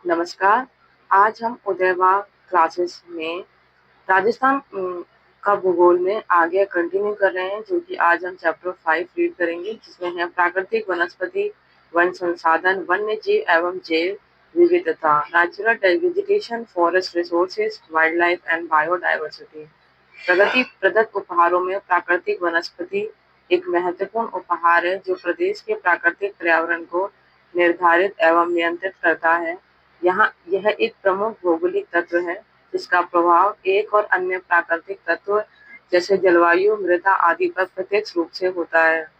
नमस्कार। आज हम उदयवार क्लासेस में राजस्थान का भूगोल में आगे कंटिन्यू कर रहे हैं, जो कि आज हम चैप्टर 5 रीड करेंगे, जिसमें है प्राकृतिक वनस्पति, वन संसाधन, वन्य जीव एवं जैव विविधता, natural vegetation, forest resources, wild life and biodiversity. प्रगति प्रदत्त उपहारों में प्राकृतिक वनस्पति एक महत्वपूर्ण उपहार है, जो प्रदेश के प्राकृतिक पर्यावरण को निर्धारित एवं नियंत्रित करता है। यहाँ यह एक प्रमुख भौगोलिक तत्व है, जिसका प्रभाव एक और अन्य प्राकृतिक तत्व जैसे जलवायु, मृदा आदि पर प्रत्यक्ष रूप से होता है।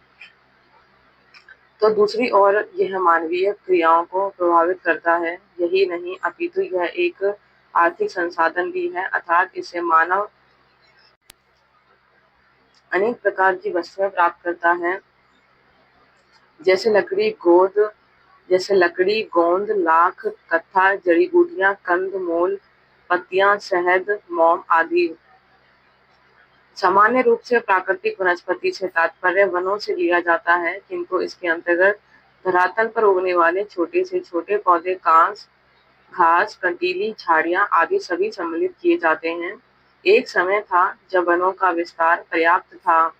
तो दूसरी ओर यह मानवीय क्रियाओं को प्रभावित करता है। यही नहीं, अपितु यह एक आर्थिक संसाधन भी है, अर्थात इससे मानव अनेक प्रकार की वस्तुएं प्राप्त करता है, जैसे लकड़ी, गोंद, लाख, कत्था, जड़ी बूटियां, कंद मूल, पत्तियां, शहद, मोम आदि। सामान्य रूप से प्राकृतिक वनस्पति से तात्पर्य वनों से लिया जाता है, किंतु इसके अंतर्गत धरातल पर उगने वाले छोटे से छोटे पौधे, घास, कंटीली, झाड़ियां आदि सभी सम्मिलित किए जाते हैं। एक समय था जब वनों का विस्तार पर्याप्त था,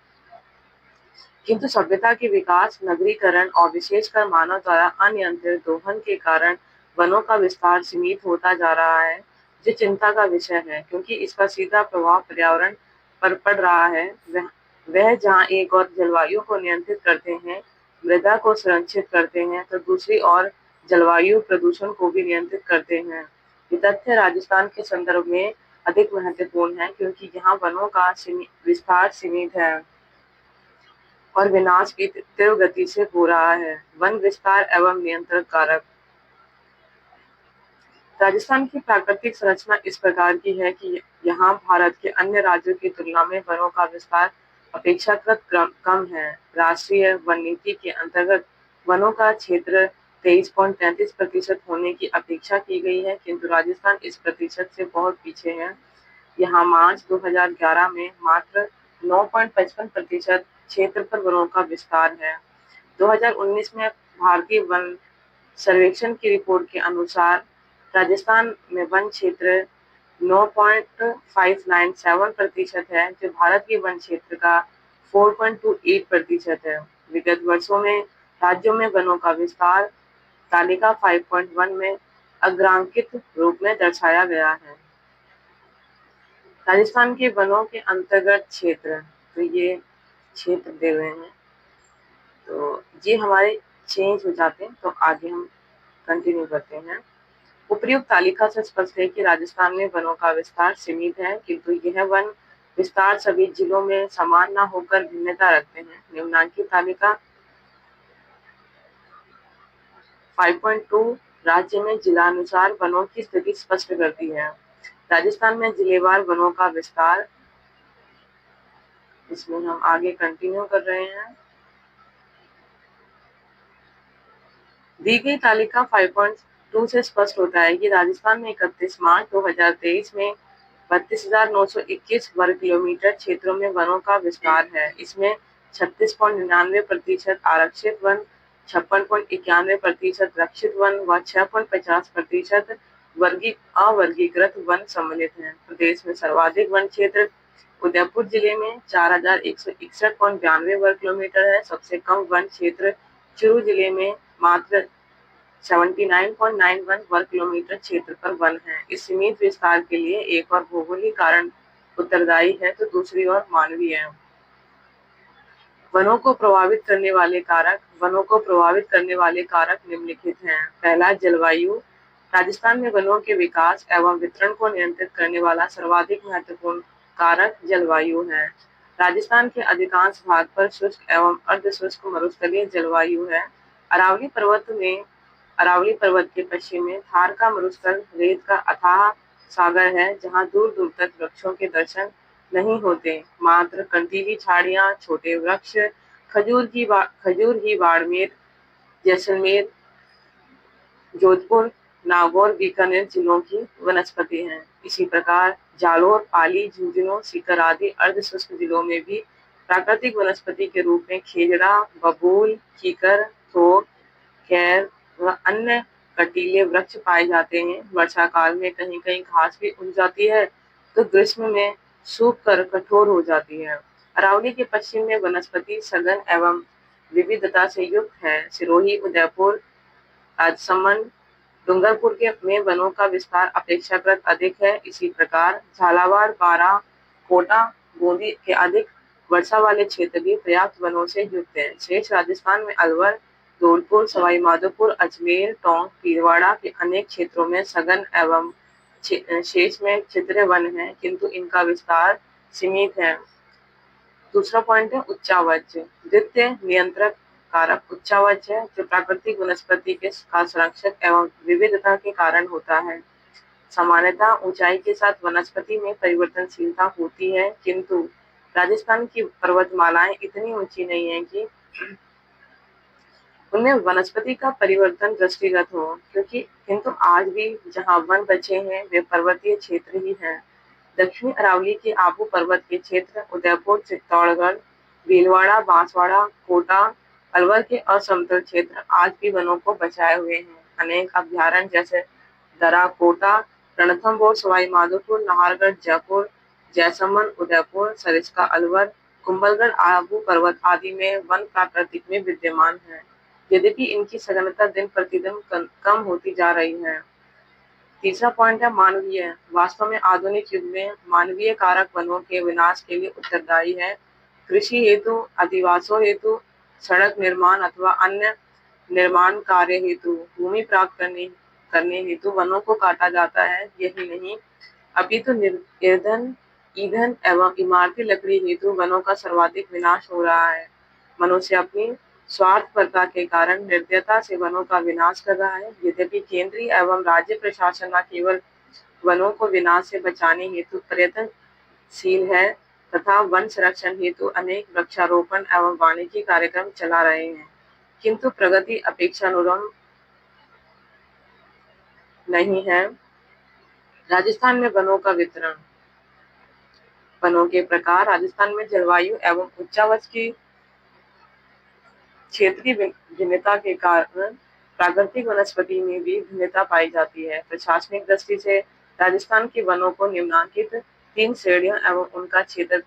किंतु सभ्यता के विकास, नगरीकरण और विशेषकर मानव द्वारा अनियंत्रित दोहन के कारण वनों का विस्तार सीमित होता जा रहा है, जो चिंता का विषय है, क्योंकि इसका सीधा प्रभाव पर्यावरण पर पड़ रहा है। वह जहाँ एक और जलवायु को नियंत्रित करते हैं, मृदा को संरक्षित करते हैं, तो दूसरी ओर जलवायु प्रदूषण को भी नियंत्रित करते हैं। ये तथ्य राजस्थान के संदर्भ में अधिक महत्वपूर्ण है, क्योंकि यहाँ वनों का विस्तार सीमित है और विनाश की तीव्र गति से हो रहा है। वन विस्तार एवं नियंत्रण कारक। राजस्थान की प्राकृतिक संरचना इस प्रकार की है कि यहाँ भारत के अन्य राज्यों की तुलना में वनों का विस्तार अपेक्षाकृत कम है। राष्ट्रीय वन नीति के अंतर्गत वनों का क्षेत्र 23.33% होने की अपेक्षा की गई है, किंतु राजस्थान इस प्रतिशत से बहुत पीछे है। यहाँ मार्च 2011 में मात्र 9.55% क्षेत्र पर वनों का विस्तार है। 2019 में भारतीय वन सर्वेक्षण की रिपोर्ट के अनुसार राजस्थान में वन क्षेत्र 9.597% है, जो भारत के वन क्षेत्र का 4.28% है। विगत वर्षों में राज्यों में वनों का विस्तार तालिका 5.1 में अग्रांकित रूप में दर्शाया गया है। राजस्थान के वनों के अंतर्गत क्षेत्र, तो ये क्षेत्र दे हुए हैं, तो ये हमारे चेंज हो जाते हैं। तो आगे हम कंटिन्यू करते हैं। उपयुक्त तालिका से स्पष्ट है कि राजस्थान में वनों का विस्तार सीमित है, किंतु यह वन विस्तार सभी जिलों में समान न होकर भिन्नता रखते हैं। निम्नांकित तालिका 5.2 राज्य में जिलानुसार वनों की स्थिति स्पष्ट करती है। राजस्थान में जिलेवार वनों का विस्तार, इसमें हम आगे कंटिन्यू कर रहे हैं। दी गई तालिका 5.2 से स्पष्ट होता है कि राजस्थान में 31 मार्च 2023 में 32,921 वर्ग किलोमीटर क्षेत्रों में वनों का विस्तार है। इसमें 36.99% आरक्षित वन, 56.91% रक्षित वन व 6.50% अवर्गीकृत वन सम्मिलित हैं। प्रदेश में सर्वाधिक वन क्षेत्र उदयपुर जिले में 4,161.92 वर्ग किलोमीटर है। सबसे कम वन क्षेत्र चूरू जिले में मात्र 79.91 वर्ग किलोमीटर क्षेत्र पर वन है। इस सीमित विस्तार के लिए एक और भौगोलिक कारण उत्तरदायी है, तो दूसरी ओर मानवीय। वनों को प्रभावित करने वाले कारक निम्नलिखित हैं। पहला, जलवायु। राजस्थान में वनों के विकास एवं वितरण को नियंत्रित करने वाला सर्वाधिक महत्वपूर्ण कारक जलवायु है। राजस्थान के अधिकांश भाग पर शुष्क एवं अर्धशुष्क मरुस्थलीय जलवायु है। अरावली पर्वत के पश्चिम में थार का मरुस्थल रेत का अथाह सागर है, जहाँ दूर दूर तक वृक्षों के दर्शन नहीं होते। मात्र कंटीली झाड़ियां, छोटे वृक्ष, खजूर ही बाड़मेर, जैसलमेर, जोधपुर, नागौर, बीकानेर जिलों की वनस्पति हैं। इसी प्रकार जालोर, पाली, झुंझुनू, सीकर आदि अर्धशुष्क जिलों में भी प्राकृतिक वनस्पति के रूप में खेजड़ा, बबूल, कीकर, थोक, खैर व अन्य कटीले वृक्ष पाए जाते हैं। वर्षा काल में कहीं कहीं घास भी उग जाती है तो ग्रीष्म में सूख कर कठोर हो जाती है। अरावली के पश्चिम में वनस्पति सघन एवं विविधता से युक्त है। सिरोही, उदयपुर, राजसमंद, डूंगरपुर के में वनों का विस्तार अपेक्षाकृत अधिक है। इसी प्रकार झालावाड़, बारां, कोटा, बूंदी के अधिक वर्षा वाले क्षेत्र भी पर्याप्त वनों से युक्त हैं। शेष राजस्थान में अलवर, धौलपुर, सवाई माधोपुर, अजमेर, टोंक, भीलवाड़ा के अनेक क्षेत्रों में सघन एवं शेष में क्षेत्रीय वन है, किंतु इनका विस्तार सीमित है। दूसरा पॉइंट है उच्चावच। द्वितीय नियंत्रक कारक उच्चावच है, जो प्राकृतिक वनस्पति के का संरक्षक एवं विविधता के कारण होता है। सामान्यतः ऊंचाई के साथ वनस्पति में परिवर्तनशीलता होती है, किंतु राजस्थान की पर्वतमालाएं इतनी ऊंची नहीं है कि उनमें वनस्पति का परिवर्तन दृष्टिगत हो, किंतु आज भी जहां वन बचे हैं वे पर्वतीय क्षेत्र ही हैं। दक्षिणी अरावली के आबू पर्वत के क्षेत्र, उदयपुर, चित्तौड़गढ़, भीलवाड़ा, बांसवाड़ा, कोटा, अलवर के असमतल क्षेत्र आज भी वनों को बचाए हुए हैं। अनेक अभ्यारण्य जैसे दरा, कोटा, रणथंभौर, सवाई माधोपुर, नाहरगढ़, जयपुर, जैसलमेर, उदयपुर, सरिस्का, अलवर, कुंभलगढ़, आबू पर्वत आदि में वन प्राकृतिक में विद्यमान है, यद्यपि इनकी सघनता दिन प्रतिदिन कम होती जा रही है। तीसरा पॉइंट है मानवीय। वास्तव में आधुनिक युग में मानवीय कारक वनों के विनाश के लिए उत्तरदायी है। कृषि हेतु, अधिवासों हेतु, सड़क निर्माण अथवा अन्य निर्माण कार्य हेतु भूमि प्राप्त करने हेतु वनों को काटा जाता है। यही नहीं, अभी तो ईंधन एवं इमारती लकड़ी हेतु वनों का सर्वाधिक विनाश हो रहा है। मनुष्य अपनी स्वार्थपरता के कारण निर्दयता से वनों का विनाश कर रहा है। यद्यपि केंद्रीय एवं राज्य प्रशासन न केवल वनों को विनाश से बचाने हेतु प्रयत्नशील है तथा वन संरक्षण हेतु अनेक वृक्षारोपण एवं वानिकी कार्यक्रम चला रहे हैं, किंतु प्रगति अपेक्षानुरूप नहीं है। राजस्थान में वनों का वितरण। वनों के प्रकार। राजस्थान में जलवायु एवं उच्चावच की क्षेत्रीय भिन्नता के कारण प्राकृतिक वनस्पति में भी भिन्नता पाई जाती है। प्रशासनिक दृष्टि से राजस्थान के वनों को निम्नलिखित 3 श्रेणियों एवं उनका क्षेत्र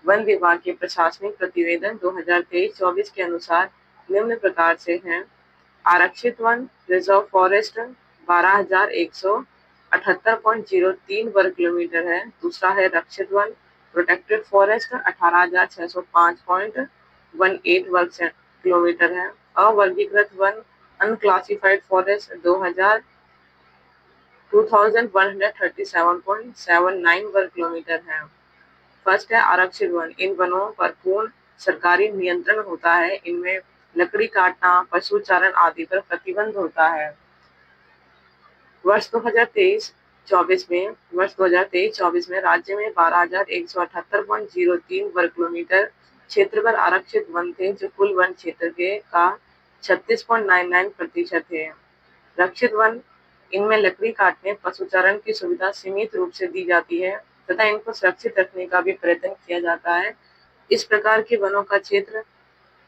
वन विभाग के प्रशासनिक प्रतिवेदन 2023-24 के अनुसार निम्न प्रकार से हैं। आरक्षित वन रिजर्व फॉरेस्ट 12,178.03 वर्ग किलोमीटर है। दूसरा है रक्षित वन प्रोटेक्टेड फॉरेस्ट 18,605.18 वर्ग किलोमीटर है। अवर्गीकृत वन अनक्लासिफाइड फॉरेस्ट 2137.79 वर्ग किलोमीटर है। फर्स्ट है आरक्षित वन। इन वनों पर पूर्ण सरकारी नियंत्रण होता है। इनमें लकड़ी काटना, पशु चारण आदि पर प्रतिबंध होता है। वर्ष 2023-24 में राज्य में 12,178.03 वर्ग किलोमीटर क्षेत्र पर आरक्षित वन थे, जो कुल वन क्षेत्र के का 36.99% थे। रक्षित वन, इनमें लकड़ी काटने, पशुचारण की सुविधा सीमित रूप से दी जाती है तथा इनको सुरक्षित रखने का भी प्रयत्न किया जाता है। इस प्रकार के वनों का क्षेत्र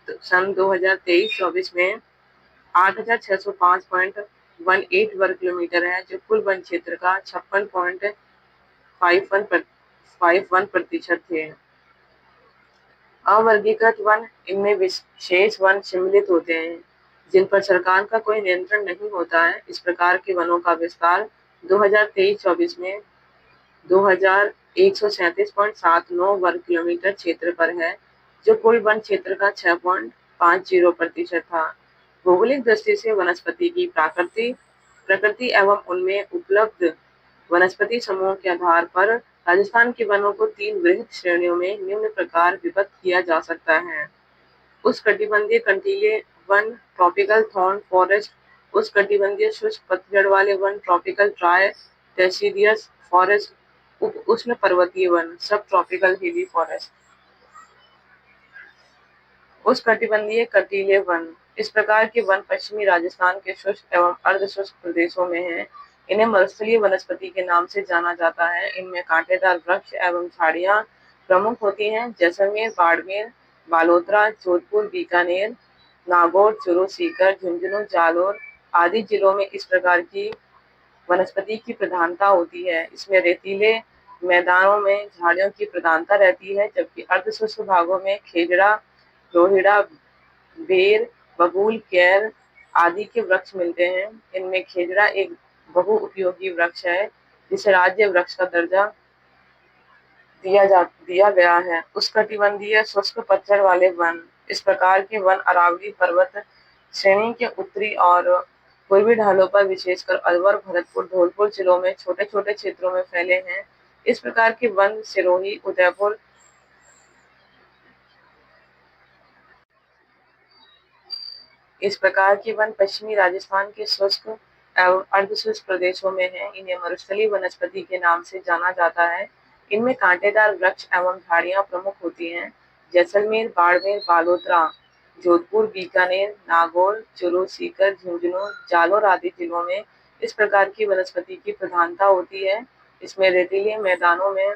सन 2023-24 में 8,605.18 वर्ग किलोमीटर है, जो कुल वन क्षेत्र का 56.51% थे। अवर्गीकृत वन, इनमें विशेष वन सम्मिलित होते हैं जिन पर सरकार का कोई नियंत्रण नहीं होता है। इस प्रकार के वनों का विस्तार 2023-24 में 2,137.79 वर्ग किलोमीटर क्षेत्र पर है, जो कुल वन क्षेत्र का 6.50% था। भौगोलिक दृष्टि से वनस्पति की प्रकृति एवं उनमें उपलब्ध वनस्पति समूह के आधार पर राजस्थान के वनों को 3 वृहद श्रेणियों में निम्न प्रकार विभक्त किया जा सकता है। उष्णकटिबंधीय कंटीले वन ट्रॉपिकल थॉर्न फॉरेस्ट, उष्णकटिबंधीय शुष्क पतझड़ वाले one tropical dry deciduous forest, उप उष्ण पर्वतीय वन सब ट्रॉपिकल हिली फॉरेस्ट। उष्णकटिबंधीय कंटीले वन, इस प्रकार के वन पश्चिमी राजस्थान के शुष्क एवं अर्धशुष्क प्रदेशों में हैं। इन्हें मरुस्थलीय वनस्पति के नाम से जाना जाता है। इनमें कांटेदार वृक्ष एवं झाड़ियां प्रमुख होती हैं। जैसलमेर, बाड़मेर, बालोतरा, जोधपुर, बीकानेर, नागौर, चूरू, सीकर, झुंझुनू, जालोर आदि जिलों में इस प्रकार की वनस्पति की प्रधानता होती है। इसमें रेतीले मैदानों में झाड़ियों की प्रधानता रहती है, जबकि अर्धशुष्क भागों में खेजड़ा, रोहिड़ा, बेर, बबूल, कैर आदि के वृक्ष मिलते हैं। इनमें खेजड़ा एक बहुउपयोगी वृक्ष है, जिसे राज्य वृक्ष का दर्जा दिया गया है। उष्णकटिबंधीय शुष्क पतझड़ वाले वन, इस प्रकार के वन अरावली पर्वत श्रेणी के उत्तरी और पूर्वी ढालों पर विशेषकर अलवर, भरतपुर, धौलपुर जिलों में छोटे छोटे क्षेत्रों में फैले हैं। इस प्रकार के वन सिरोही, उदयपुर, इस प्रकार के वन पश्चिमी राजस्थान के शुष्क एवं अर्धशुष्क प्रदेशों में हैं। इन्हें मरुस्थलीय वनस्पति के नाम से जाना जाता है। इनमें कांटेदार वृक्ष एवं झाड़ियां प्रमुख होती हैं। जैसलमेर, बाड़मेर, बालोतरा, जोधपुर, बीकानेर, नागौर, चूरू, सीकर, झुंझुनू, जालोर आदि जिलों में इस प्रकार की वनस्पति की प्रधानता होती है। इसमें रेतीले मैदानों में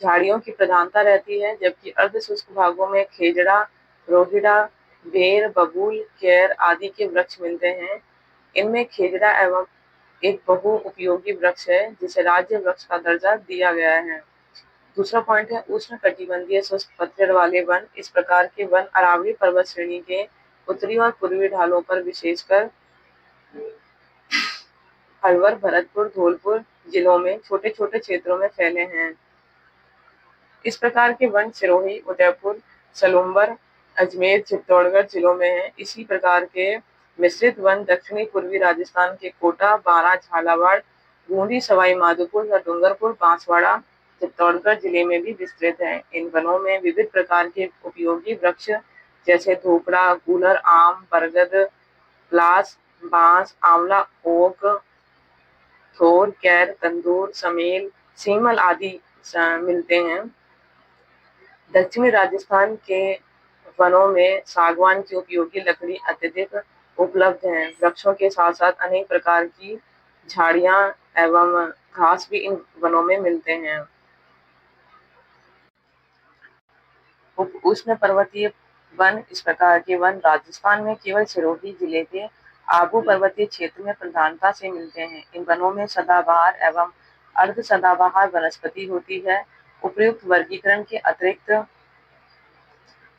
झाड़ियों की प्रधानता रहती है, जबकि अर्धशुष्क भागों में खेजड़ा, रोहिड़ा, बेर, बबूल, कैर आदि के वृक्ष मिलते हैं। इनमें खेजड़ा एवं एक बहुउपयोगी वृक्ष है, जिसे राज्य वृक्ष का दर्जा दिया गया है। दूसरा पॉइंट है उष्णकटिबंधीय शुष्क पतझड़ वाले वन। इस प्रकार के वन अरावली पर्वत श्रेणी के उत्तरी और पूर्वी ढालों पर विशेषकर अलवर, भरतपुर, धौलपुर जिलों में छोटे छोटे क्षेत्रों में फैले हैं। इस प्रकार के वन सिरोही, उदयपुर, सलूम्बर, अजमेर, चित्तौड़गढ़ जिलों में हैं। इसी प्रकार के मिश्रित वन दक्षिणी पूर्वी राजस्थान के कोटा, बारां, झालावाड़, बूंदी, सवाई माधोपुर और डूंगरपुर, बांसवाड़ा, चित्तौड़गढ़ जिले में भी विस्तृत हैं। इन वनों में विविध प्रकार के उपयोगी वृक्ष जैसे धोपड़ा, गूलर, आम, बरगद, प्लास, बांस, आंवला, ओक, थोर, कैर, तंदूर, समेल, सीमल आदि मिलते हैं। दक्षिणी राजस्थान के वनों में सागवान की उपयोगी लकड़ी अत्यधिक उपलब्ध है। वृक्षों के साथ साथ अनेक प्रकार की झाड़ियां एवं घास भी इन वनों में मिलते हैं। उप उष्ण पर्वतीय वन, इस प्रकार के वन राजस्थान में केवल सिरोही जिले के आबू पर्वतीय क्षेत्र में प्रधानता से मिलते हैं। इन वनों में सदाबहार एवं अर्ध सदाबहार वनस्पति होती है। उपयुक्त वर्गीकरण के अतिरिक्त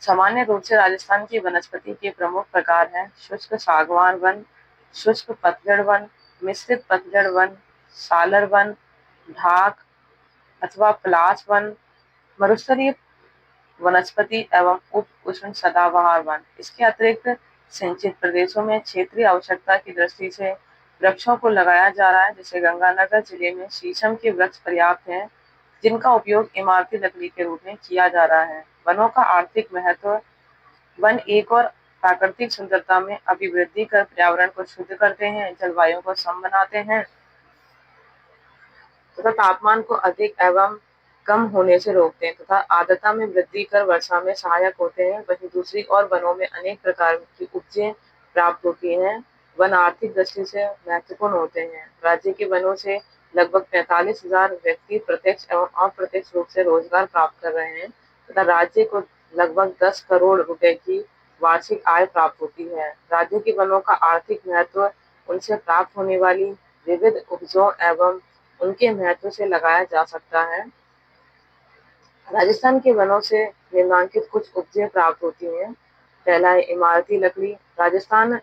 सामान्य रूप से राजस्थान की वनस्पति के प्रमुख प्रकार हैं शुष्क सागवान वन, शुष्क पतझड़ वन, मिश्रित पतझड़ वन, सालर वन, ढाक अथवा पलास वन, मरुस्थलीय वनस्पति एवं उप उष्ण सदाबहार वन। इसके अतिरिक्त सिंचित प्रदेशों में क्षेत्रीय आवश्यकता की दृष्टि से वृक्षों को लगाया जा रहा है। जैसे गंगानगर जिले में शीशम के वृक्ष पर्याप्त हैं, जिनका उपयोग इमारती लकड़ी के रूप में किया जा रहा है। वनों का आर्थिक महत्व, वन एक और प्राकृतिक सुंदरता में अभिवृद्धि कर पर्यावरण को शुद्ध करते हैं, जलवायु को सम बनाते हैं तथा तापमान को अधिक एवं कम होने से रोकते हैं तथा आर्द्रता में वृद्धि कर वर्षा में सहायक होते हैं। वहीं दूसरी ओर वनों में अनेक प्रकार की उपजें प्राप्त होती हैं। वन आर्थिक दृष्टि से महत्वपूर्ण होते हैं। राज्य के वनों से लगभग 45,000 व्यक्ति प्रत्यक्ष एवं अप्रत्यक्ष रूप से रोजगार प्राप्त कर रहे हैं तथा राज्य को लगभग 10 करोड़ रुपए की वार्षिक आय प्राप्त होती है। राज्य के वनों का आर्थिक महत्व उनसे प्राप्त होने वाली विविध उपजों एवं उनके महत्व से लगाया जा सकता है। राजस्थान के वनों से निम्नलिखित कुछ उपजें प्राप्त होती हैं। पहला है इमारती लकड़ी। राजस्थान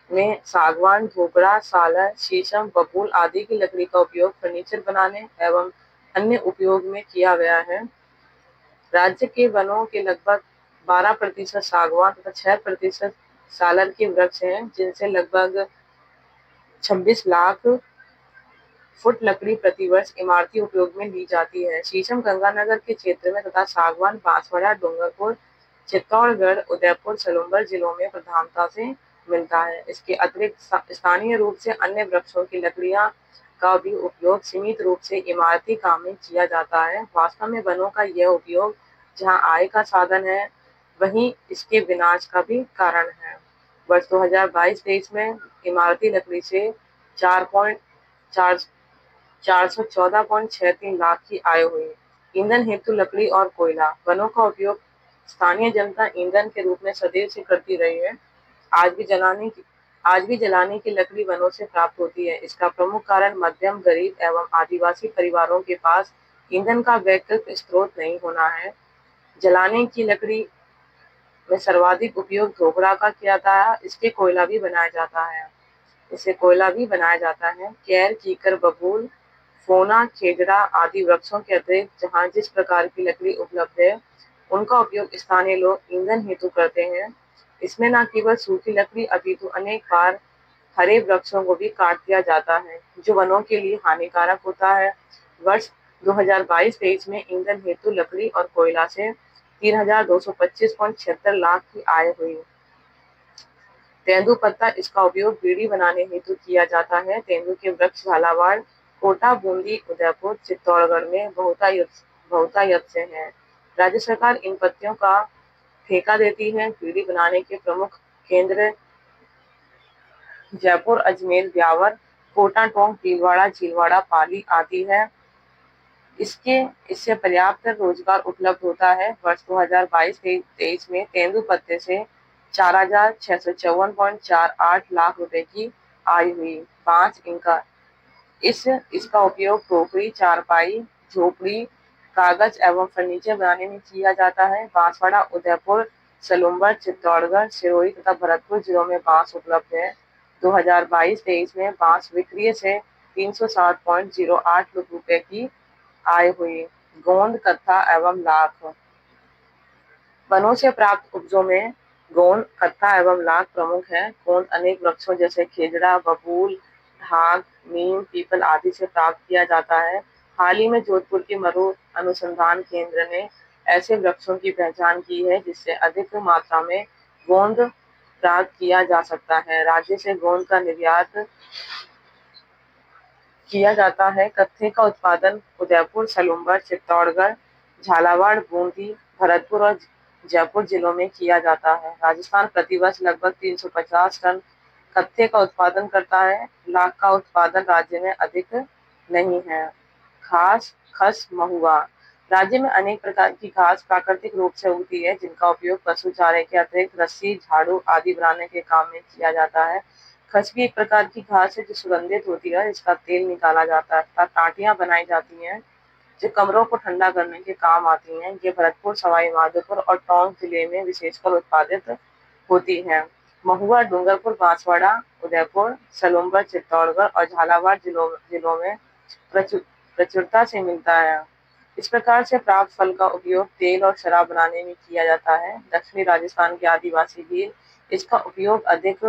में सागवान, धोपड़ा, सालर, शीशम, बबूल आदि की लकड़ी का उपयोग फर्नीचर बनाने एवं अन्य उपयोग में किया गया है। राज्य के वनों के लगभग 12% सागवान तथा 6% सालर के वृक्ष हैं, जिनसे लगभग 26 लाख फुट लकड़ी प्रतिवर्ष इमारती उपयोग में ली जाती है। शीशम गंगानगर के क्षेत्र में तथा सागवान बांसवाड़ा, डूंगरपुर, चित्तौड़गढ़, उदयपुर, सलूम्बर जिलों में प्रधानता से मिलता है। इसके अतिरिक्त स्थानीय रूप से अन्य वृक्षों की लकड़ियां का भी उपयोग सीमित रूप से इमारती काम में किया जाता है। वास्तव में वनों का यह उपयोग जहां आय का साधन है, वहीं इसके विनाश का भी कारण है। वर्ष 2022-23 में इमारती लकड़ी से 414.63 लाख की आय हुई। ईंधन हेतु लकड़ी और कोयला। वनों का उपयोग स्थानीय जनता ईंधन के रूप में सदैव से करती रही है। आज भी आज भी जलाने की लकड़ी वनों से प्राप्त होती है। इसका प्रमुख कारण मध्यम, गरीब एवं आदिवासी परिवारों के पास ईंधन का वैकल्पिक स्रोत नहीं होना है। जलाने की लकड़ी में सर्वाधिक उपयोग धोकड़ा का किया जाता है। इसके कोयला भी बनाया जाता है। इससे कोयला भी बनाया जाता है। कैर, कीकर, बबूल, फोना, खेजड़ा आदि वृक्षों के अतिरिक्त जहाँ जिस प्रकार की लकड़ी उपलब्ध है, उनका उपयोग स्थानीय लोग ईंधन हेतु करते हैं। इसमें न केवल सूखी लकड़ी अपितु अनेक बार हरे वृक्षों को भी काट दिया जाता है, जो वनों के लिए हानिकारक होता है। वर्ष 2022-23 में ईंधन हेतु लकड़ी और कोयला से 3,225.76 लाख की आय हुई। तेंदुपत्ता, इसका उपयोग बीड़ी बनाने हेतु किया जाता है। तेंदू के वृक्ष झालावाड़, कोटा, बूंदी, उदयपुर, चित्तौड़गढ़ में बहुतायत से हैं। राज्य सरकार इन पत्तियों का ठेका देती है। बीड़ी बनाने के प्रमुख केंद्र जयपुर, अजमेर, ब्यावर, कोटा, टोंक, भीलवाड़ा, झीलवाड़ा, पाली आदि है। इससे पर्याप्त रोजगार उपलब्ध होता है। वर्ष 2022-23 में तेंदुपत्ते से 4,654.48 लाख रुपए की आय हुई। बांस, इसका उपयोग टोकरी, चारपाई, झोपड़ी, कागज एवं फर्नीचर बनाने में किया जाता है। बांसवाड़ा, उदयपुर, सलूम्बर, चित्तौड़गढ़, सिरोही तथा भरतपुर जिलों में बांस उपलब्ध है। 2022-23 में बांस बिक्री से 360.08 लाख रुपए की आय हुई। गोंद, कत्था एवं लाख, वनों से प्राप्त उपजों में गोंद, कत्था एवं लाख प्रमुख है। गोंद अनेक वृक्षों जैसे खेजड़ा, बबूल, ढाक, नीम, पीपल आदि से प्राप्त किया जाता है। हाल ही में जोधपुर के मरु अनुसंधान केंद्र ने ऐसे वृक्षों की पहचान की है जिससे अधिक मात्रा में गोंद प्राप्त किया जा सकता है। राज्य से गोंद का निर्यात किया जाता है। कत्थे का उत्पादन उदयपुर, सलूम्बर, चित्तौड़गढ़, झालावाड़, बूंदी, भरतपुर और जयपुर जिलों में किया जाता है। राजस्थान प्रतिवर्ष लगभग 350 टन कत्थे का उत्पादन करता है। लाख का उत्पादन राज्य में अधिक नहीं है। घास, खस, महुआ, राज्य में अनेक प्रकार की घास प्राकृतिक रूप से उगती है जिनका उपयोग पशु चारे के अतिरिक्त रस्सी, झाड़ू आदि बनाने के काम में किया जाता है। खस भी एक प्रकार की घास है जो सुगंधित होती है। इसका तेल निकाला जाता है तथा टाटियां बनाई जाती हैं जो कमरों को ठंडा करने के काम आती हैं। ये भरतपुर, सवाई माधोपुर और टोंक जिले में विशेषकर उत्पादित होती है। महुआ डूंगरपुर, बांसवाड़ा, उदयपुर, सलूम्बर, चित्तौड़गढ़ और झालावाड़ जिलों में प्रचुरता से मिलता है। इस प्रकार से प्राप्त फल का उपयोग तेल और शराब बनाने में किया जाता है। दक्षिणी राजस्थान के आदिवासी भी इसका उपयोग अधिक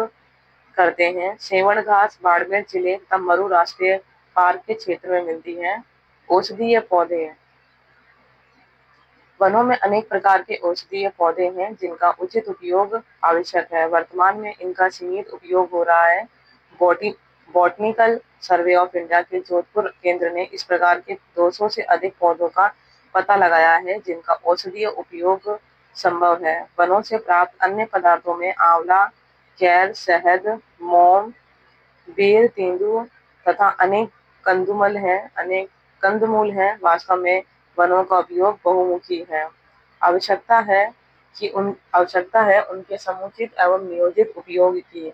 करते हैं। सेवण घास बाड़मेर जिले तथा मरु राष्ट्रीय पार्क के क्षेत्र में मिलती है। औषधीय पौधे, वनों में अनेक प्रकार के औषधीय पौधे हैं जिनका उचित उपयोग आवश्यक है। वर्तमान में इनका सीमित उपयोग हो रहा है। बॉटनिकल सर्वे ऑफ इंडिया के जोधपुर केंद्र ने इस प्रकार के 200 से अधिक पौधों का पता लगाया है जिनका औषधीय उपयोग संभव है। वनों से प्राप्त अन्य पदार्थों में आंवला, कैर, शहद, मोम, बेर, तेंदू तथा अनेक कंदमूल हैं। वास्तव में वनों का उपयोग बहुमुखी है। आवश्यकता है उनके समुचित एवं नियोजित उपयोग की।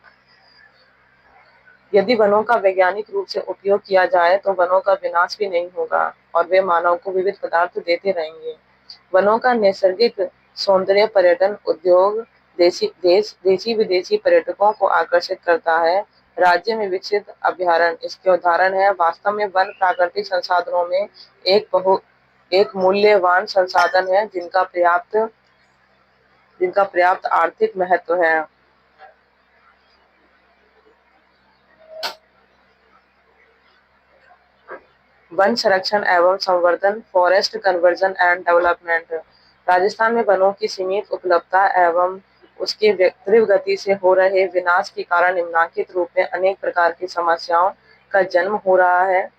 यदि वनों का वैज्ञानिक रूप से उपयोग किया जाए तो वनों का विनाश भी नहीं होगा और वे मानव को विविध पदार्थ देते रहेंगे। वनों का नैसर्गिक सौंदर्य पर्यटन उद्योग देशी विदेशी पर्यटकों को आकर्षित करता है। राज्य में विकसित अभ्यारण्य इसके उदाहरण है। वास्तव में वन प्राकृतिक संसाधनों में एक मूल्यवान संसाधन है जिनका पर्याप्त आर्थिक महत्व है। वन संरक्षण एवं संवर्धन, forest conversion and development. Rajasthan में वनों की सीमित उपलब्धता एवं उसके तीव्र गति से हो रहे विनाश के कारण निम्नलिखित रूप में अनेक प्रकार की समस्याओं का जन्म हो रहा है।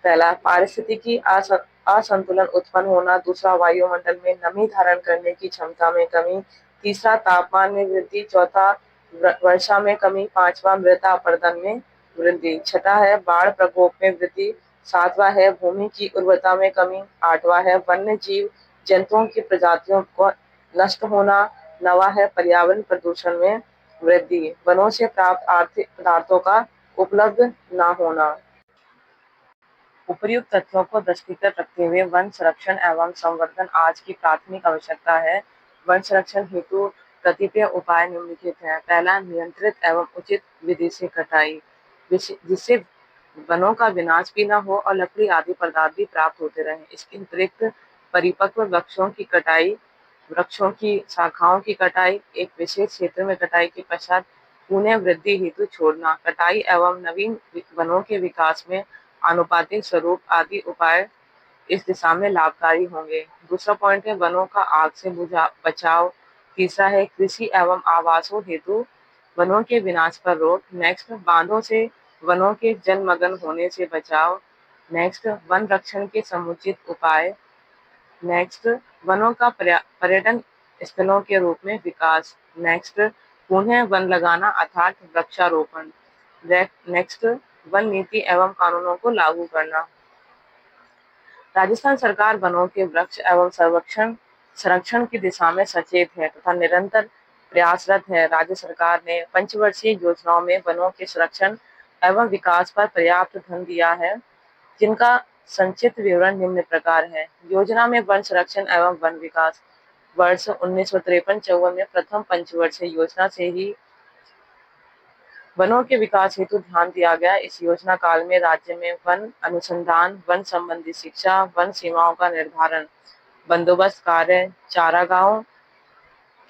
पहला, पारिस्थितिकी असंतुलन उत्पन्न होना। दूसरा, वायुमंडल में नमी धारण करने की क्षमता में कमी। तीसरा, तापमान में वृद्धि। चौथा, वर्षा में कमी। पांचवा, मृदा अपरदन में वृद्धि। छठा है बाढ़ प्रकोप में वृद्धि। सातवां है भूमि की उर्वरता में कमी। आठवां है वन्य जीव जंतुओं की प्रजातियों को नष्ट होना। नवा है पर्यावरण प्रदूषण में वृद्धि, वनों से प्राप्त आर्थिक पदार्थों का उपलब्ध न होना। उपर्युक्त तथ्यों को दृष्टिगत रखते हुए वन संरक्षण एवं संवर्धन आज की प्राथमिक आवश्यकता है। वन संरक्षण हेतु कतिपय उपाय निम्नलिखित हैं। पहला, नियंत्रित एवं उचित विधि से कटाई, जिससे वनों का विनाश भी न हो और लकड़ी आदि पदार्थ भी प्राप्त होते रहें। इसके अतिरिक्त परिपक्व वृक्षों की कटाई, वृक्षों की शाखाओं की कटाई, एक विशेष क्षेत्र में कटाई के पश्चात पुनः वृद्धि हेतु छोड़ना, कटाई एवं नवीन वनों के विकास में आनुपातिक स्वरूप आदि उपाय इस दिशा में लाभकारी होंगे। दूसरा पॉइंट है वनों का आग से बचाव। तीसरा है कृषि एवं आवासों हेतु वनों के विनाश पर रोक। नेक्स्ट, बांधों से वनों के जलमग्न होने से बचाव। नेक्स्ट, वन रक्षण के समुचित उपाय। नेक्स्ट, वनों का पर्यटन स्थलों के रूप में विकास। नेक्स्ट, पुनः वन लगाना अर्थात वृक्षारोपण। नेक्स्ट, वन नीति एवं कानूनों को लागू करना। राजस्थान सरकार वनों के वृक्ष एवं संरक्षण की दिशा में सचेत है तथा निरंतर प्रयासरत है। राज्य सरकार ने पंचवर्षीय योजनाओं में वनों के संरक्षण एवं विकास पर पर्याप्त धन दिया है, जिनका संक्षिप्त विवरण निम्न प्रकार है। योजना में वन संरक्षण एवं वन विकास वर्ष 1953-54 में प्रथम पंचवर्षीय योजना से ही वनों के विकास हेतु ध्यान दिया गया। इस योजना काल में राज्य में वन अनुसंधान, वन संबंधी शिक्षा, वन सीमाओं का निर्धारण, बंदोबस्त कार्य, चारागाहों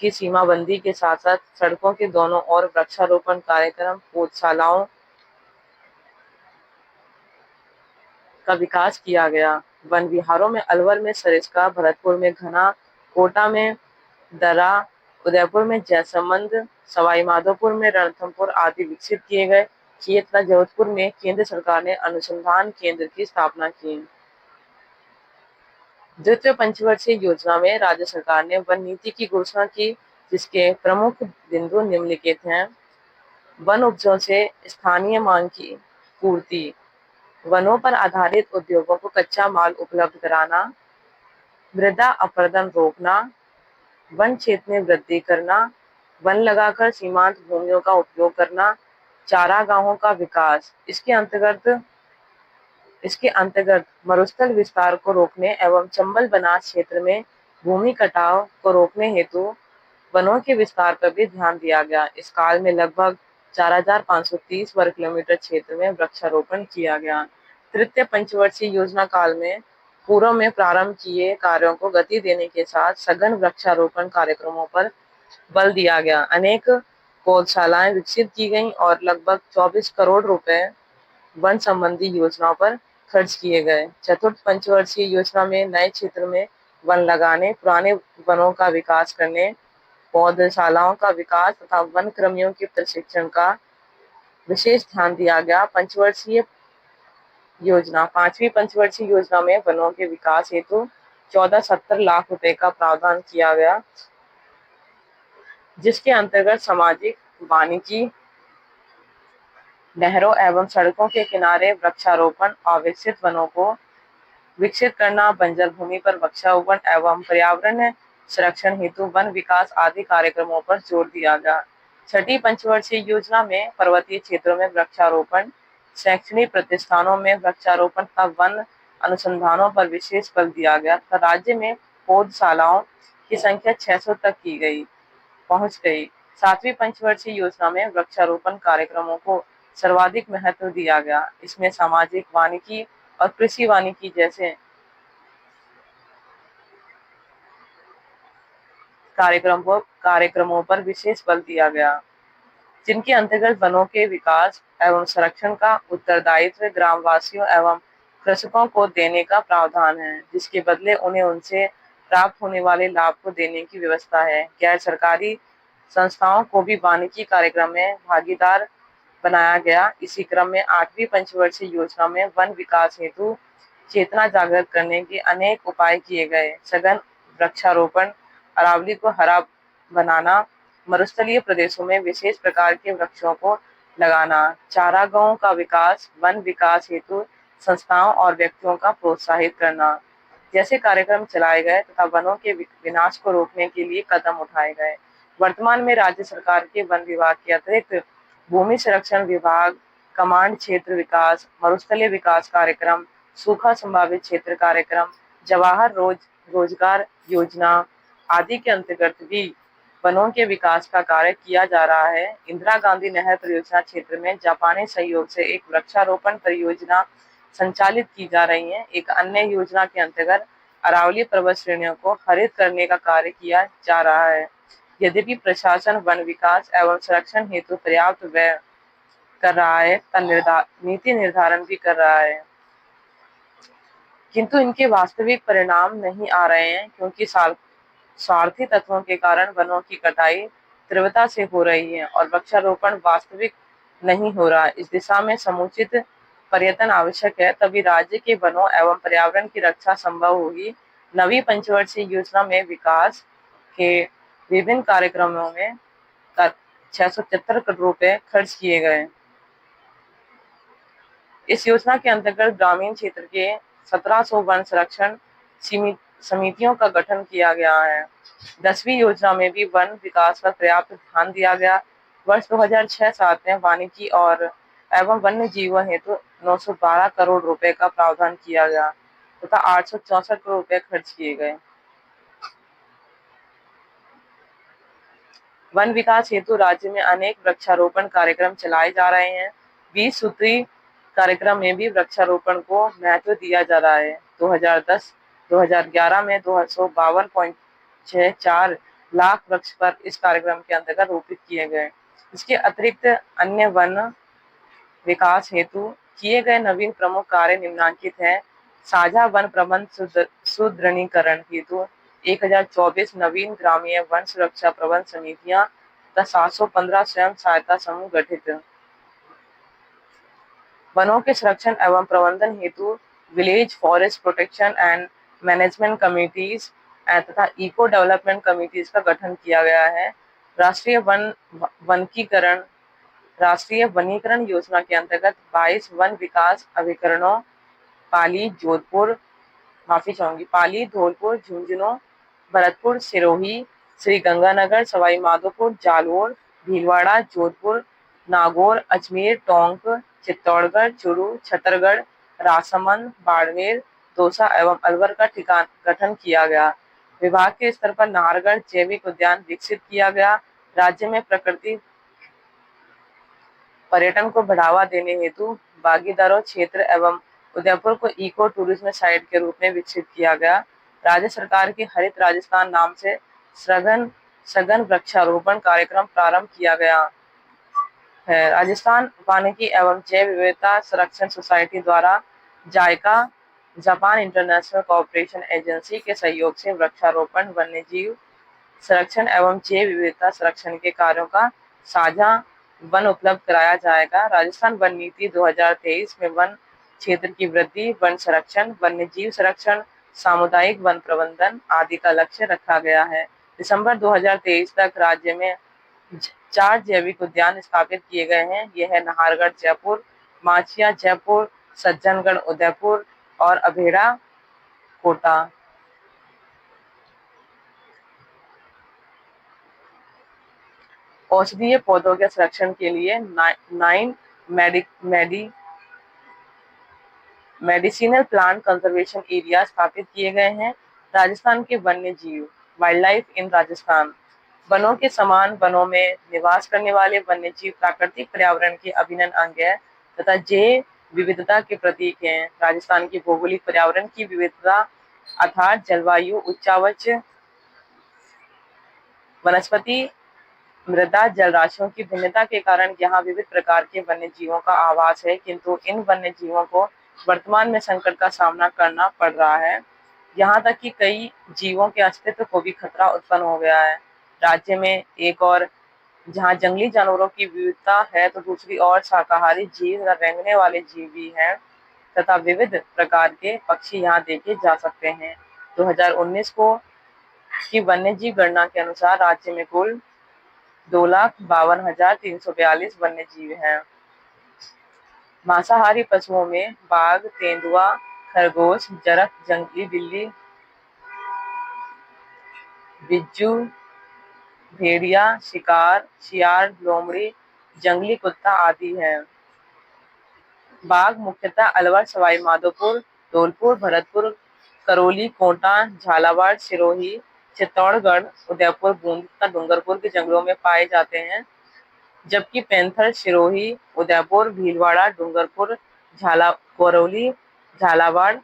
की सीमाबंदी के साथ साथ सड़कों के दोनों ओर वृक्षारोपण कार्यक्रम, पौधशालाओं का विकास किया गया। वन विहारों में अलवर में सरिस्का, भरतपुर में घना, कोटा में दरा, उदयपुर में जयसमंद, सवाईमाधोपुर में रणथंभौर आदि विकसित किए गए तथा जोधपुर में केंद्र सरकार ने अनुसंधान केंद्र की स्थापना की। द्वितीय पंचवर्षीय योजना में राज्य सरकार ने वन नीति की घोषणा की, जिसके प्रमुख बिंदु निम्नलिखित हैं। वन उपजों से स्थानीय मांग की पूर्ति, वनों पर आधारित उद्योगों को कच्चा माल उपलब्ध कराना, मृदा अपरदन रोकना, वन क्षेत्र में वृद्धि करना, वन लगाकर सीमांत भूमियों का उपयोग करना, चारागाहों का विकास। इसके अंतर्गत मरुस्थल विस्तार को रोकने एवं चंबल बनास क्षेत्र में भूमि कटाव को रोकने हेतु वनों के विस्तार पर भी ध्यान दिया गया। इस काल में लगभग 4530 वर्ग किलोमीटर क्षेत्र में वृक्षारोपण किया गया। तृतीय पंचवर्षीय योजना काल में पूर्व में प्रारंभ किए कार्यों को गति देने के साथ सघन वृक्षारोपण कार्यक्रमों पर बल दिया गया। अनेक पौधशालाएं विकसित की गईं और लगभग 24 करोड़ रुपए वन संबंधी योजनाओं पर खर्च किए गए। चतुर्थ पंचवर्षीय योजना में नए क्षेत्र में वन लगाने, पुराने वनों का विकास करने, पौधशालाओं का विकास तथा वन कर्मियों के प्रशिक्षण का विशेष ध्यान दिया गया। पांचवी पंचवर्षीय योजना में वनों के विकास हेतु 1470 लाख रुपए का प्रावधान किया गया, जिसके अंतर्गत सामाजिक, वानिकी, नहरों एवं सड़कों के किनारे वृक्षारोपण, अविकसित वनों को विकसित करना, बंजर भूमि पर वृक्षारोपण एवं पर्यावरण संरक्षण हेतु वन विकास आदि कार्यक्रमों पर जोर दिया गया। छठी पंचवर्षीय योजना में पर्वतीय क्षेत्रों में वृक्षारोपण, शैक्षणिक प्रतिष्ठानों में वृक्षारोपण तथा वन अनुसंधानों पर विशेष बल दिया गया तथा राज्य में पौधशालाओं की संख्या 600 तक पहुंच गई। सातवीं पंचवर्षीय योजना में वृक्षारोपण कार्यक्रमों को सर्वाधिक महत्व दिया गया। इसमें सामाजिक, वानिकी और कृषि वानिकी जैसे कार्यक्रमों पर विशेष बल दिया गया, जिनके अंतर्गत वनों के विकास एवं संरक्षण का उत्तरदायित्व ग्रामवासियों एवं कृषकों को देने का प्रावधान है, जिसके बदले उन्हें उनसे प्राप्त होने वाले लाभ को देने की व्यवस्था है। गैर सरकारी संस्थाओं को भी वानिकी कार्यक्रम में भागीदार बनाया गया। इसी क्रम में आठवीं पंचवर्षीय योजना में वन विकास हेतु चेतना जागृत करने के अनेक उपाय किए गए। सघन वृक्षारोपण, अरावली को हरा बनाना, मरुस्थलीय प्रदेशों में विशेष प्रकार के वृक्षों को लगाना, चारागाहों का विकास, वन विकास हेतु संस्थाओं और व्यक्तियों का प्रोत्साहित करना जैसे कार्यक्रम चलाए गए तथा वनों के विनाश को रोकने के लिए कदम उठाए गए। वर्तमान में राज्य सरकार के वन विभाग के अतिरिक्त भूमि संरक्षण विभाग, कमांड क्षेत्र विकास, मरुस्थलीय विकास कार्यक्रम, सूखा संभावित क्षेत्र कार्यक्रम, जवाहर रोजगार योजना आदि के अंतर्गत भी वनों के विकास का कार्य किया जा रहा है। इंदिरा गांधी नहर परियोजना क्षेत्र में जापानी सहयोग से एक वृक्षारोपण परियोजना संचालित की जा रही है। एक अन्य योजना के अंतर्गत अरावली पर्वत श्रेणियों को हरित करने का कार्य किया जा रहा है। यद्यपि प्रशासन वन विकास एवं संरक्षण हेतु पर्याप्त व्यय कर रहा है, नीति निर्धारण भी कर रहा है, किंतु इनके वास्तविक परिणाम नहीं आ रहे हैं, क्योंकि स्वार्थी तत्वों के कारण वनों की कटाई तीव्रता से हो रही है और वृक्षारोपण वास्तविक नहीं हो रहा। इस दिशा में समुचित पर्यटन आवश्यक है, तभी राज्य के वनों एवं पर्यावरण की रक्षा संभव होगी। नवी पंचवर्षीय योजना में विकास के विभिन्न कार्यक्रमों में 673 करोड़ रुपए खर्च किए गए। इस योजना के अंतर्गत ग्रामीण क्षेत्र के 1700 वन संरक्षण समितियों का गठन किया गया है। 10वीं योजना में भी वन विकास पर पर्याप्त ध्यान दिया गया। वर्ष 2006-07 में वानिकी और एवं वन्य जीवन हेतु 912 करोड़ रुपए का प्रावधान किया गया तथा 864 करोड़ रुपए खर्च किए गए। वन विकास हेतु राज्य में अनेक वृक्षारोपण कार्यक्रम चलाए जा रहे हैं। 20 सूत्री कार्यक्रम में भी वृक्षारोपण को महत्व दिया जा रहा है। 2010-2011 में 252.64 लाख वृक्ष पर इस कार्यक्रम के अंतर्गत रोपित किए गए। इसके अतिरिक्त अन्य वन विकास हेतु किए गए नवीन प्रमुख कार्य निम्नलिखित हैं। साझा वन प्रबंध सुदृढ़ीकरण हेतु 1024 नवीन ग्रामीण वन सुरक्षा प्रबंध समितियां तथा 715 स्वयं सहायता समूह गठित। वनों के संरक्षण एवं प्रबंधन हेतु village forest protection and management committees तथा इको डेवलपमेंट कमिटीज का गठन किया गया है। राष्ट्रीय वनीकरण योजना के अंतर्गत 22 वन विकास अभिकरणों पाली, धौलपुर, झुंझुनू, भरतपुर, सिरोही, श्री गंगानगर, सवाई माधोपुर, जालोर, भीलवाड़ा, जोधपुर, नागौर, अजमेर, टोंक, चित्तौड़गढ़, चुरू, छतरगढ़, राजसमंद, बाड़मेर, दौसा एवं अलवर का गठन किया गया। विभाग के स्तर पर नाहरगढ़ जैविक उद्यान विकसित किया गया। राज्य में प्रकृति पर्यटन को बढ़ावा देने हेतु बागीदारों क्षेत्र एवं उदयपुर को इको टूरिज्म साइट के रूप में विकसित किया गया। राज्य सरकार के हरित राजस्थान नाम से सघन वृक्षारोपण कार्यक्रम प्रारंभ किया गया है। राजस्थान वानिकी एवं जैव विविधता संरक्षण सोसाइटी द्वारा जायका जापान इंटरनेशनल कोऑपरेशन एजेंसी के सहयोग से वृक्षारोपण, वन्यजीव संरक्षण एवं जैव विविधता संरक्षण के कार्यों का साझा वन उपलब्ध कराया जाएगा। राजस्थान वन नीति 2023 में वन क्षेत्र की वृद्धि, वन संरक्षण, वन्यजीव संरक्षण, सामुदायिक वन प्रबंधन आदि का लक्ष्य रखा गया है। दिसंबर 2023 तक राज्य में 4 जैविक उद्यान स्थापित किए गए हैं। यह है नाहरगढ़ जयपुर, माचिया जयपुर, सज्जनगढ़ उदयपुर और अभेड़ा कोटा। औषधीय पौधों के संरक्षण के लिए 9 मेडिसिनल प्लांट कंजर्वेशन एरिया स्थापित किए गए हैं। राजस्थान के वन्य जीव, वाइल्ड लाइफ इन राजस्थान। वनों के समान वनों में निवास करने वाले वन्य जीव प्राकृतिक पर्यावरण के अभिन्न अंग है तथा जैव विविधता के प्रतीक हैं। राजस्थान की भौगोलिक पर्यावरण की विविधता अर्थात जलवायु, उच्चावच वनस्पति, मृदा, जलराशियों की भिन्नता के कारण यहाँ विविध प्रकार के वन्य जीवों का आवास है, किंतु इन वन्य जीवों को वर्तमान में संकट का सामना करना पड़ रहा है। यहाँ तक कि कई जीवों के अस्तित्व को भी खतरा उत्पन्न हो गया है। राज्य में एक और जहाँ जंगली जानवरों की विविधता है, तो दूसरी ओर शाकाहारी जीव तथा रेंगने वाले जीव भी हैं तथा विविध प्रकार के पक्षी यहाँ देखे जा सकते हैं। 2019 की वन्य जीव गणना के अनुसार राज्य में कुल 2,52,342 वन्य जीव हैं। मांसाहारी पशुओं में बाघ, तेंदुआ, खरगोश, जरख, जंगली बिल्ली, बिज्जू, भेड़िया, शिकार, सियार, लोमड़ी, जंगली कुत्ता आदि हैं। बाघ मुख्यतः अलवर, सवाई माधोपुर, धौलपुर, भरतपुर, करौली, कोंटा, झालावाड़, सिरोही, चित्तौड़गढ़, उदयपुर, बूंदी तथा डूंगरपुर के जंगलों में पाए जाते हैं, जबकि पैंथर सिरोही, उदयपुर, भीलवाड़ा, डूंगरपुर, करौली, झालावाड़,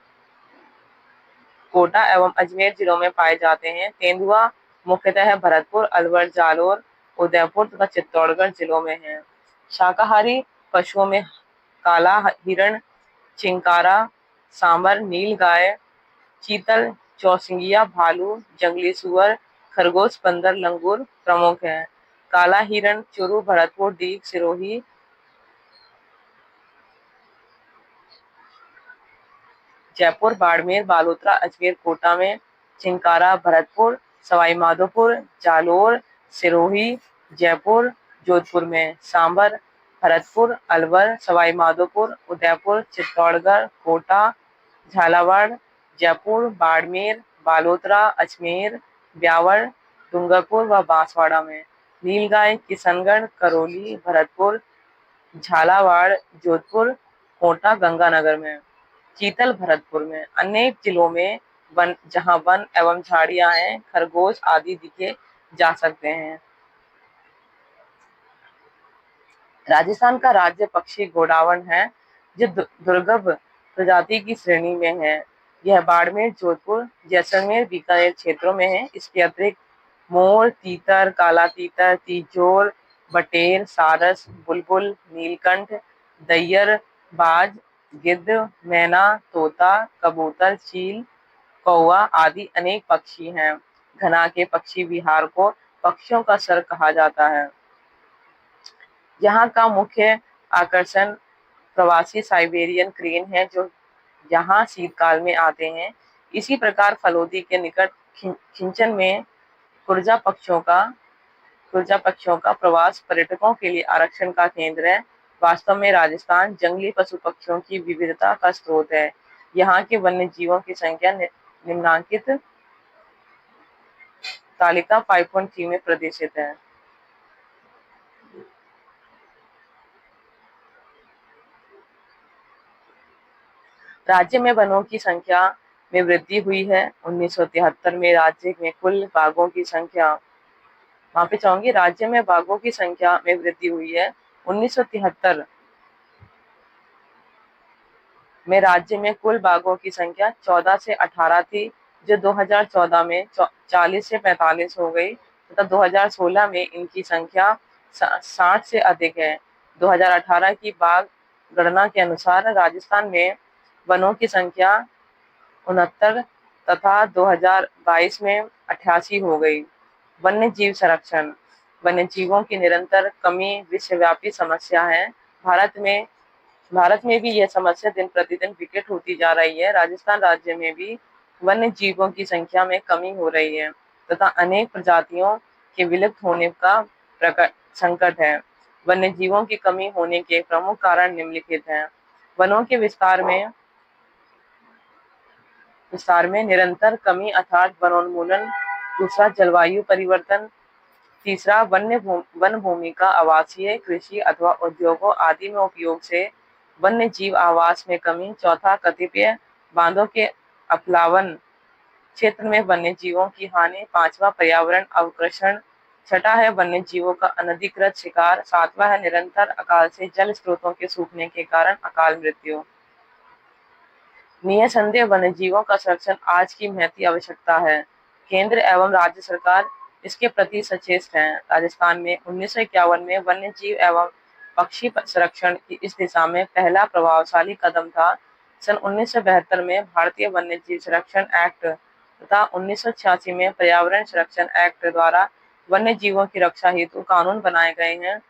कोटा एवं अजमेर जिलों में पाए जाते हैं। तेंदुआ मुख्यतः भरतपुर, अलवर, जालोर, उदयपुर तथा चित्तौड़गढ़ जिलों में है। शाकाहारी पशुओं में काला हिरण, चिंकारा, सांबर, नीलगाय, चीतल, चौसिंगिया, भालू, जंगली सुअर, खरगोश, बंदर, लंगूर प्रमुख हैं। काला हिरण चुरू, भरतपुर, डीग, सिरोही, जयपुर, बाड़मेर, बालोतरा, अजमेर, कोटा में, चिंकारा भरतपुर, सवाई माधोपुर, जालोर, सिरोही, जयपुर, जोधपुर में, सांबर भरतपुर, अलवर, सवाई माधोपुर, उदयपुर, चित्तौड़गढ़, कोटा, झालावाड़, जयपुर, बाड़मेर, बालोतरा, अजमेर, ब्यावर, डूंगरपुर व बांसवाड़ा में। नीलगाय किशनगढ़, करौली, भरतपुर, झालावाड़, जोधपुर, कोटा, गंगानगर में। चीतल भरतपुर में। अनेक जिलों में वन जहां वन एवं झाड़ियां हैं, खरगोश आदि दिखे जा सकते हैं। राजस्थान का राज्य पक्षी घोड़ावण है, जो दुर्लभ प्रजाति की श्रेणी में है। यह बाड़मेर, जोधपुर, जैसलमेर, बीकानेर क्षेत्रों में है। इसके अतिरिक्त मोर, तीतर, काला तीतर, तीजोर, बटेर, सारस, बुलबुल, नीलकंठ, दैयर, बाज, गिद्ध, मैना, तोता, कबूतर, चील, कौवा आदि अनेक पक्षी हैं। घना के पक्षी विहार को पक्षियों का सर कहा जाता है। यहाँ का मुख्य आकर्षण प्रवासी साइबेरियन क्रेन है, जो यहाँ शीतकाल में आते हैं। इसी प्रकार फलोदी के निकट खिंचन में कुर्जा पक्षियों का प्रवास पर्यटकों के लिए आकर्षण का केंद्र है। वास्तव में राजस्थान जंगली पशु पक्षियों की विविधता का स्रोत है। यहाँ के वन्य जीवों की संख्या निम्नांकित तालिका 5.3 में प्रदर्शित है। राज्य में वनों की संख्या में वृद्धि हुई है। 1973 में राज्य में कुल बाघों की संख्या माफी चाहूंगी राज्य में बाघों की संख्या में वृद्धि हुई है। 1973 में राज्य में कुल बाघों की संख्या 14 से 18 थी, जो 2014 में 40 से 45 हो गई तथा 2016 में इनकी संख्या 60 से अधिक है। 2018 की बाघ गणना के अनुसार राजस्थान में वनों की संख्या 69 तथा 2022 में 88 हो गई। वन्य जीव संरक्षण। वन्य जीवों की निरंतर कमी विश्वव्यापी समस्या है। भारत में भी यह समस्या दिन प्रतिदिन विकट होती जा रही है। राजस्थान राज्य में भी वन्य जीवों की संख्या में कमी हो रही है तथा अनेक प्रजातियों के विलुप्त होने का संकट है। वन्य जीवों की कमी होने के प्रमुख कारण निम्नलिखित हैं। वनों के विस्तार में निरंतर कमी अर्थात वनोन्मूलन। दूसरा, जलवायु परिवर्तन। तीसरा, वन भूमि का आवासीय, कृषि अथवा उद्योगों आदि में उपयोग से वन्य जीव आवास में कमी। चौथा, कतिपय बांधों के अपलावन क्षेत्र में वन्य जीवों की हानि। पांचवा, पर्यावरण अवक्रषण। छठा है वन्य जीवों का अनधिकृत शिकार। सातवां है निरंतर अकाल से जल स्रोतों के सूखने के कारण अकाल मृत्यु। निसंदेह वन्य जीवों का संरक्षण आज की महती आवश्यकता है। केंद्र एवं राज्य सरकार इसके प्रति सचेत हैं। राजस्थान में 1951 में वन्य जीव एवं पक्षी संरक्षण की इस दिशा में पहला प्रभावशाली कदम था। सन 1972 में भारतीय वन्य जीव संरक्षण एक्ट तथा 1986 में पर्यावरण संरक्षण एक्ट द्वारा वन्य जीवों की रक्षा हेतु कानून बनाए गए हैं,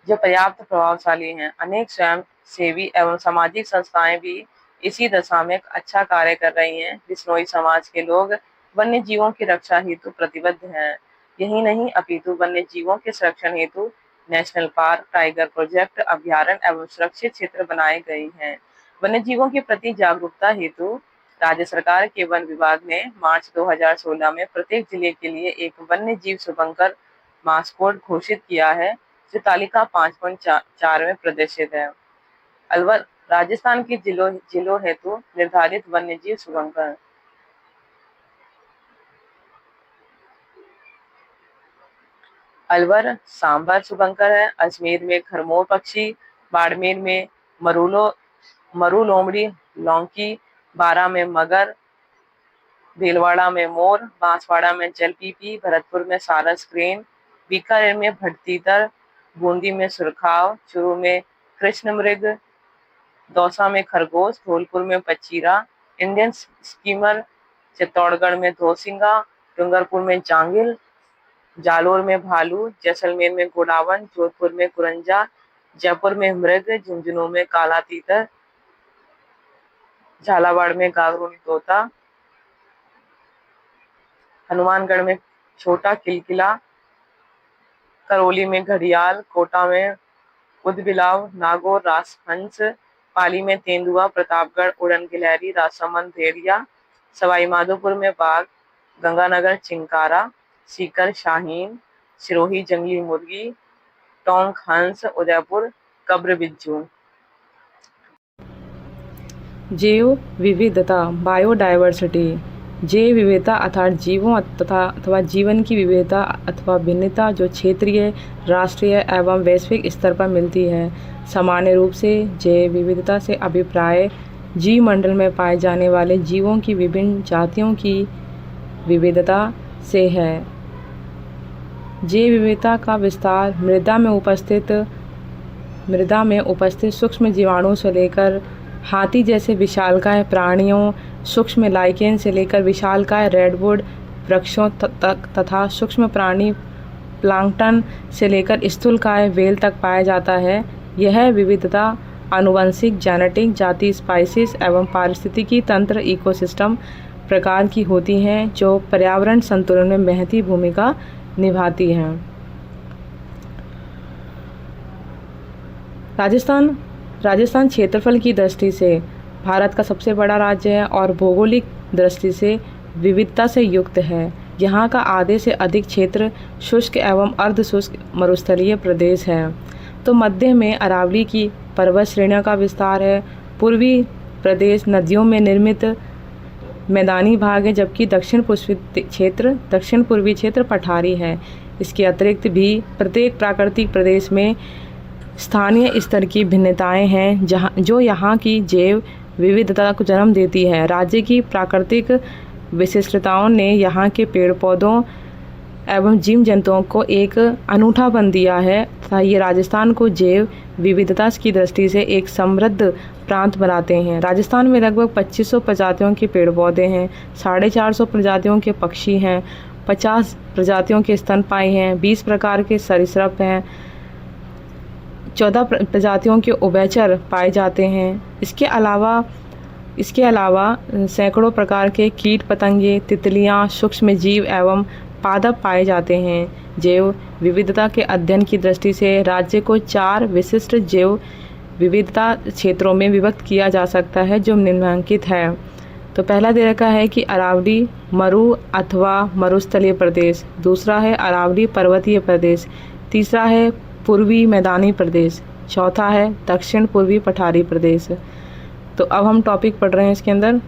जो पर्याप्त प्रभावशाली हैं। अनेक स्वयं सेवी एवं सामाजिक संस्थाएं भी इसी दशा में अच्छा कार्य कर रही हैं। बिश्नोई समाज के लोग वन्य जीवों की रक्षा हेतु प्रतिबद्ध हैं। यही नहीं अपितु वन्य जीवों के संरक्षण हेतु नेशनल पार्क, टाइगर प्रोजेक्ट, अभ्यारण्य एवं सुरक्षित क्षेत्र बनाए गए हैं। वन्य जीवों के प्रति जागरूकता हेतु राज्य सरकार के वन विभाग ने मार्च 2016 में प्रत्येक जिले के लिए एक वन्य जीव शुभंकर मास्कोट घोषित किया है, जो तालिका 5.4 में प्रदर्शित है। अलवर राजस्थान के जिलों हेतु निर्धारित वन्य जीव शुभंकर। अलवर सांभर शुभंकर है, अजमेर में खरमोर पक्षी, बाड़मेर में मरू लोमड़ी लौंकी, बारा में मगर, भीलवाड़ा में मोर, बांसवाड़ा में जलपीपी, भरतपुर में सारस क्रेन, बीकानेर में भटतीतर, बूंदी में सुरखाव, चूरू में कृष्ण मृग, दौसा में खरगोश, धौलपुर में पचीरा, इंडियन स्कीमर, चित्तौड़गढ़ में धोसिंगा, डूंगरपुर में जांगिल, जालोर में भालू, जैसलमेर में गोडावण, जोधपुर में कुरंजा, जयपुर में मृग, झुंझुनू में काला तीतर, झालावाड़ में गागरूनी तोता, हनुमानगढ़ में छोटा किलकिला, करौली में घड़ियाल, कोटा में उदबिलाव, नागौर राजहंस, पाली में तेंदुआ, प्रतापगढ़ उड़न गिलहरी, राजसमंद भेड़िया, सवाई माधोपुर में बाघ, गंगानगर चिंकारा, सीकर शाहीन, सिरोही जंगली मुर्गी, टोंक हंस, उदयपुर कब्र बिज्जू। जैव विविधता बायोडायवर्सिटी। जैव विविधता अर्थात जीवों अथवा जीवन की विविधता अथवा भिन्नता जो क्षेत्रीय, राष्ट्रीय एवं वैश्विक स्तर पर मिलती है। सामान्य रूप से जैव विविधता से अभिप्राय जीव मंडल में पाए जाने वाले जीवों की विभिन्न जातियों की विविधता से है। जैव विविधता का विस्तार मृदा में उपस्थित सूक्ष्म जीवाणु से लेकर हाथी जैसे विशालकाय प्राणियों, सूक्ष्म लाइकेन से लेकर विशालकाय रेडवुड वृक्षों तक तथा सूक्ष्म प्राणी प्लांक्टन से लेकर स्थूलकाय व्हेल तक पाया जाता है। यह विविधता आनुवंशिक, जेनेटिक, जाति, स्पाइसीज एवं पारिस्थितिकी तंत्र इकोसिस्टम प्रकार की होती हैं, जो पर्यावरण संतुलन में महती भूमिका निभाती हैं। राजस्थान क्षेत्रफल की दृष्टि से भारत का सबसे बड़ा राज्य है और भौगोलिक दृष्टि से विविधता से युक्त है। यहाँ का आधे से अधिक क्षेत्र शुष्क एवं अर्ध शुष्क मरुस्थलीय प्रदेश है। तो मध्य में अरावली की पर्वत श्रेणियों का विस्तार है। पूर्वी प्रदेश नदियों में निर्मित मैदानी भाग है, जबकि दक्षिण पूर्वी क्षेत्र पठारी है। इसके अतिरिक्त भी प्रत्येक प्राकृतिक प्रदेश में स्थानीय स्तर की भिन्नताएं हैं, जो यहाँ की जैव विविधता को जन्म देती है। राज्य की प्राकृतिक विशिष्टताओं ने यहाँ के पेड़ पौधों एवं जीव जंतुओं को एक अनूठापन दिया है तथा ये राजस्थान को जैव विविधता की दृष्टि से एक समृद्ध प्रांत बनाते हैं। राजस्थान में लगभग 2500 प्रजातियों के पेड़ पौधे हैं, 450 प्रजातियों के पक्षी हैं, 50 प्रजातियों के स्तनपायी हैं, 20 प्रकार के सरीसृप हैं, 14 प्रजातियों के उभयचर पाए जाते हैं। इसके अलावा सैकड़ों प्रकार के कीट पतंगे, तितलियां, सूक्ष्म जीव एवं पादप पाए जाते हैं। जैव विविधता के अध्ययन की दृष्टि से राज्य को 4 विशिष्ट जैव विविधता क्षेत्रों में विभक्त किया जा सकता है, जो निम्नलिखित है। तो पहला दे रखा है कि अरावली मरु अथवा मरुस्थलीय प्रदेश, दूसरा है अरावली पर्वतीय प्रदेश, तीसरा है पूर्वी मैदानी प्रदेश, चौथा है दक्षिण पूर्वी पठारी प्रदेश। तो अब हम टॉपिक पढ़ रहे हैं इसके अंदर।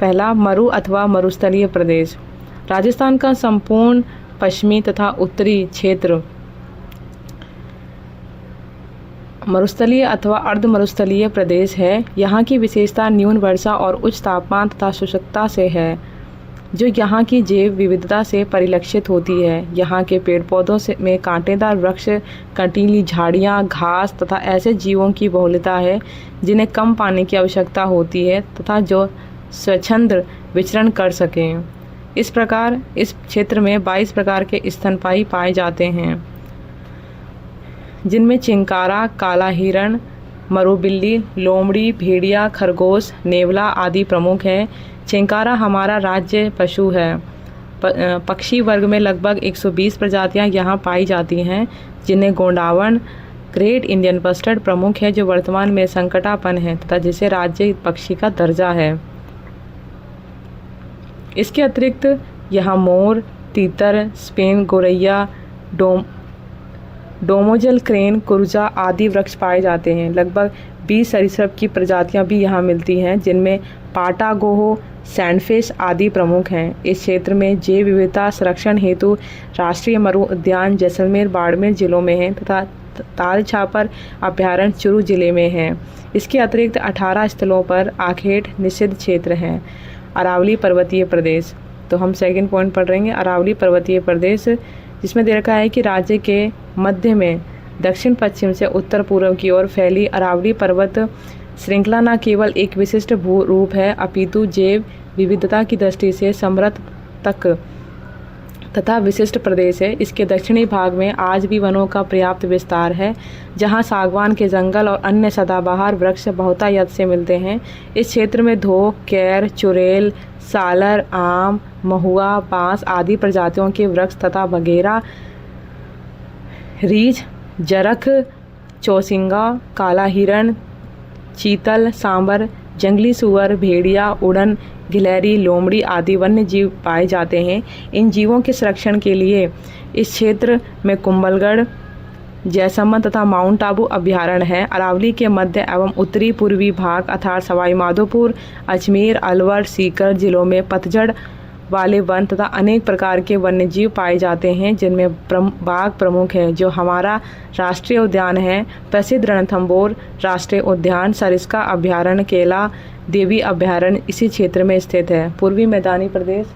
पहला मरु अथवा मरुस्थलीय प्रदेश। राजस्थान का संपूर्ण पश्चिमी तथा उत्तरी क्षेत्र मरुस्थलीय अथवा अर्ध मरुस्थलीय प्रदेश है। यहाँ की विशेषता न्यून वर्षा और उच्च तापमान तथा शुष्कता से है, जो यहाँ की जैव विविधता से परिलक्षित होती है। यहाँ के पेड़ पौधों में कांटेदार वृक्ष, कंटीली झाड़ियाँ, घास तथा ऐसे जीवों की बहुलता है जिन्हें कम पानी की आवश्यकता होती है तथा जो स्वच्छंद विचरण कर सकें। इस प्रकार इस क्षेत्र में 22 प्रकार के स्तनपायी पाए जाते हैं, जिनमें चिंकारा, काला हिरण, मरुबिल्ली, लोमड़ी, भेड़िया, खरगोश, नेवला आदि प्रमुख हैं। चिंकारा हमारा राज्य पशु है। पक्षी वर्ग में लगभग 120 प्रजातियां यहाँ पाई जाती हैं, जिन्हें गोंडावण, ग्रेट इंडियन बस्टर्ड प्रमुख है, जो वर्तमान में संकटापन्न है तथा जिसे राज्य पक्षी का दर्जा है। इसके अतिरिक्त यहाँ मोर, तीतर, स्पेन गौरैया, डोमोजल क्रेन, कुर्जा आदि वृक्ष पाए जाते हैं। लगभग 20 सरीसृप की प्रजातियां भी यहाँ मिलती हैं, जिनमें पाटा, गोहो, सैंडफिश आदि प्रमुख हैं। इस क्षेत्र में जैव विविधता संरक्षण हेतु राष्ट्रीय मरु उद्यान जैसलमेर, बाड़मेर जिलों में है तथा ताल छापर अभ्यारण्य चुरू जिले में है। इसके अतिरिक्त 18 स्थलों पर आखेट निषिद्ध क्षेत्र हैं। अरावली पर्वतीय प्रदेश, तो हम सेकंड पॉइंट पढ़ रहे हैं अरावली पर्वतीय प्रदेश, जिसमें दे रखा है कि राज्य के मध्य में दक्षिण पश्चिम से उत्तर पूर्व की ओर फैली अरावली पर्वत श्रृंखला न केवल एक विशिष्ट भू रूप है अपितु जैव विविधता की दृष्टि से समृद्ध तथा विशिष्ट प्रदेश है। इसके दक्षिणी भाग में आज भी वनों का पर्याप्त विस्तार है, जहां सागवान के जंगल और अन्य सदाबहार वृक्ष बहुतायत से मिलते हैं। इस क्षेत्र में धोक, कैर, चुड़ैल, सालर, आम, महुआ, बांस आदि प्रजातियों के वृक्ष तथा बघेरा, रीछ, जरख, चौसिंगा, काला हिरण, चीतल, सांबर, जंगली सुअर, भेड़िया, उड़न, गिलहरी, लोमड़ी आदि वन्य जीव पाए जाते हैं। इन जीवों के संरक्षण के लिए इस क्षेत्र में कुंभलगढ़, जयसमंद तथा माउंट आबू अभ्यारण्य है। अरावली के मध्य एवं उत्तरी पूर्वी भाग अर्थात सवाई माधोपुर, अजमेर, अलवर, सीकर जिलों में पतझड़ वाले वन तथा अनेक प्रकार के वन्य जीव पाए जाते हैं, जिनमें बाघ प्रमुख है, जो हमारा राष्ट्रीय उद्यान है। प्रसिद्ध रणथंभौर राष्ट्रीय उद्यान, सरिस्का अभ्यारण्य, केला देवी अभ्यारण्य इसी क्षेत्र में स्थित है। पूर्वी मैदानी प्रदेश,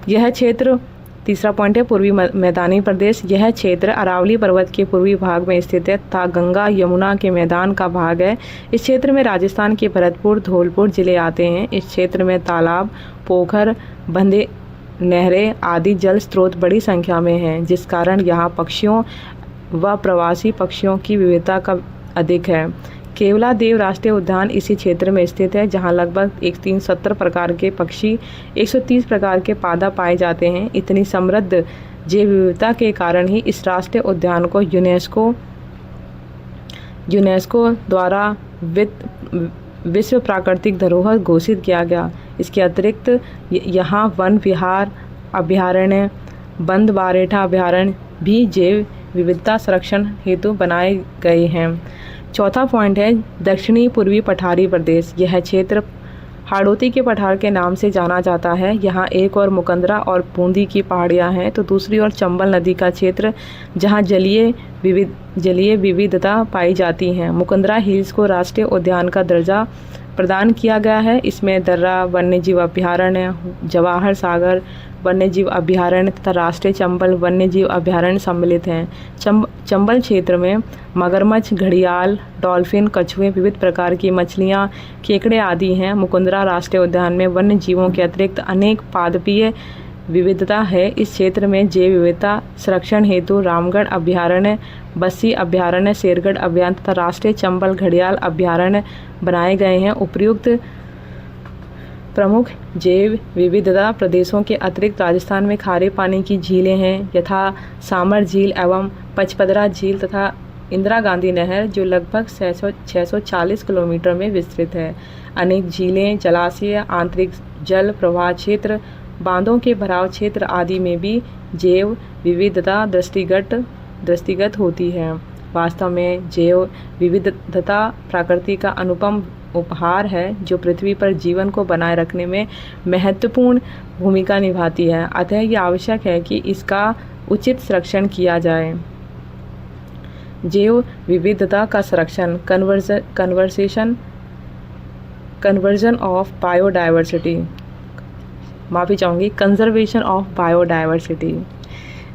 यह क्षेत्र तीसरा पॉइंट है पूर्वी मैदानी प्रदेश। यह क्षेत्र अरावली पर्वत के पूर्वी भाग में स्थित है तथा गंगा यमुना के मैदान का भाग है। इस क्षेत्र में राजस्थान के भरतपुर, धौलपुर जिले आते हैं। इस क्षेत्र में तालाब, पोखर, बंधे, नहरें आदि जल स्रोत बड़ी संख्या में हैं, जिस कारण यहाँ पक्षियों व प्रवासी पक्षियों की विविधता का अधिक है। केवला देव राष्ट्रीय उद्यान इसी क्षेत्र में स्थित है, जहां लगभग 370 प्रकार के पक्षी, 130 प्रकार के पौधा पाए जाते हैं। इतनी समृद्ध जैव विविधता के कारण ही इस राष्ट्रीय उद्यान को यूनेस्को द्वारा विश्व प्राकृतिक धरोहर घोषित किया गया। इसके अतिरिक्त यहाँ वन विहार अभ्यारण्य, बंद बारेठा अभ्यारण्य भी जैव विविधता संरक्षण हेतु बनाए गए हैं। चौथा पॉइंट है दक्षिणी पूर्वी पठारी प्रदेश। यह क्षेत्र हाड़ौती के पठार के नाम से जाना जाता है। यहाँ एक और मुकंदरा और बूंदी की पहाड़ियाँ हैं, तो दूसरी ओर चंबल नदी का क्षेत्र, जहाँ जलीय विविधता पाई जाती हैं। मुकंदरा हिल्स को राष्ट्रीय उद्यान का दर्जा प्रदान किया गया है। इसमें दर्रा वन्यजीव अभ्यारण्य, जवाहर सागर वन्यजीव अभ्यारण्य तथा राष्ट्रीय चंबल वन्यजीव अभ्यारण्य सम्मिलित हैं। चंबल क्षेत्र में मगरमच्छ, घड़ियाल, डॉल्फिन, कछुए, विविध प्रकार की मछलियाँ, केकड़े आदि हैं। मुकुंदरा राष्ट्रीय उद्यान में वन्य जीवों के अतिरिक्त अनेक पादपीय विविधता है। इस क्षेत्र में जैव विविधता संरक्षण हेतु रामगढ़ अभ्यारण्य, बस्सी अभ्यारण्य, शेरगढ़ अभ्यारण्य तथा राष्ट्रीय चंबल घड़ियाल अभ्यारण्य बनाए गए हैं। उपयुक्त प्रमुख जैव विविधता प्रदेशों के अतिरिक्त राजस्थान में खारे पानी की झीलें हैं, यथा सामर झील एवं पचपदरा झील तथा इंदिरा गांधी नहर, जो लगभग 640 किलोमीटर में विस्तृत है। अनेक झीलें, जलाशय, आंतरिक जल प्रवाह क्षेत्र, बांधों के भराव क्षेत्र आदि में भी जैव विविधता दृष्टिगत होती है। वास्तव में जैव विविधता प्रकृति का अनुपम उपहार है, जो पृथ्वी पर जीवन को बनाए रखने में महत्वपूर्ण भूमिका निभाती है। अतः ये आवश्यक है कि इसका उचित संरक्षण किया जाए। जैव विविधता का संरक्षण, कंजर्वेशन ऑफ बायोडाइवर्सिटी।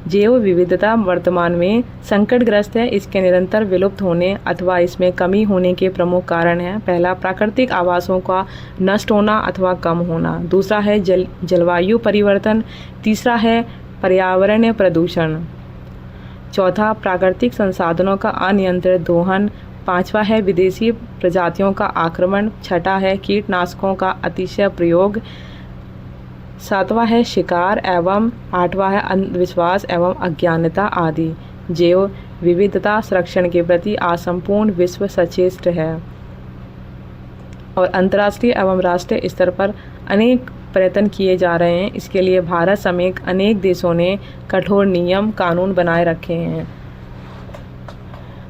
जैव विविधता वर्तमान में संकटग्रस्त है। इसके निरंतर विलुप्त होने अथवा इसमें कमी होने के प्रमुख कारण हैं। पहला, प्राकृतिक आवासों का नष्ट होना अथवा कम होना। दूसरा है जलवायु परिवर्तन। तीसरा है पर्यावरणीय प्रदूषण। चौथा, प्राकृतिक संसाधनों का अनियंत्रित दोहन। पांचवा है विदेशी प्रजातियों का आक्रमण। छठा है कीटनाशकों का अतिशय प्रयोग। सातवां है शिकार एवं आठवां है अंधविश्वास एवं अज्ञानता आदि। जैव विविधता संरक्षण के प्रति असंपूर्ण विश्व सचेत है और अंतर्राष्ट्रीय एवं राष्ट्रीय स्तर पर अनेक पर्यटन किए जा रहे हैं। इसके लिए भारत समेत अनेक देशों ने कठोर नियम कानून बनाए रखे हैं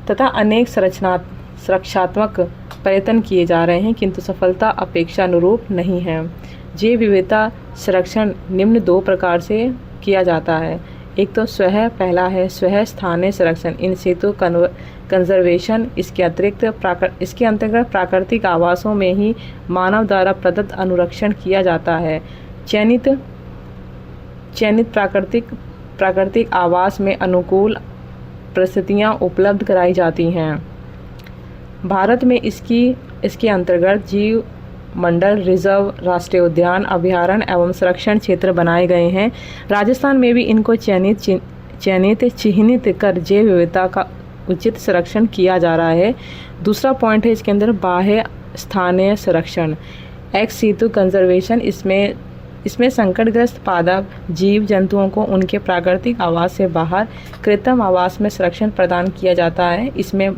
तथा अनेक सुरक्षात्मक प्रयत्न किए जा रहे हैं, किंतु सफलता अपेक्षानुरूप नहीं है। जैव विविधता संरक्षण निम्न 2 प्रकार से किया जाता है। एक तो पहला है स्वह स्थानीय संरक्षण इन सितु कंजर्वेशन। इसके अंतर्गत प्राकृतिक आवासों में ही मानव द्वारा प्रदत्त अनुरक्षण किया जाता है। चयनित प्राकृतिक आवास में अनुकूल परिस्थितियां उपलब्ध कराई जाती हैं। भारत में इसके अंतर्गत जीव मंडल, रिजर्व, राष्ट्रीय उद्यान, अभयारण्य एवं संरक्षण क्षेत्र बनाए गए हैं। राजस्थान में भी इनको चिन्हित कर जैव विविधता का उचित संरक्षण किया जा रहा है। दूसरा पॉइंट है इसके अंदर बाह्य स्थानीय संरक्षण, एक्स सितु कंजर्वेशन। इसमें संकटग्रस्त पादप जीव जंतुओं को उनके प्राकृतिक आवास से बाहर कृत्रिम आवास में संरक्षण प्रदान किया जाता है। इसमें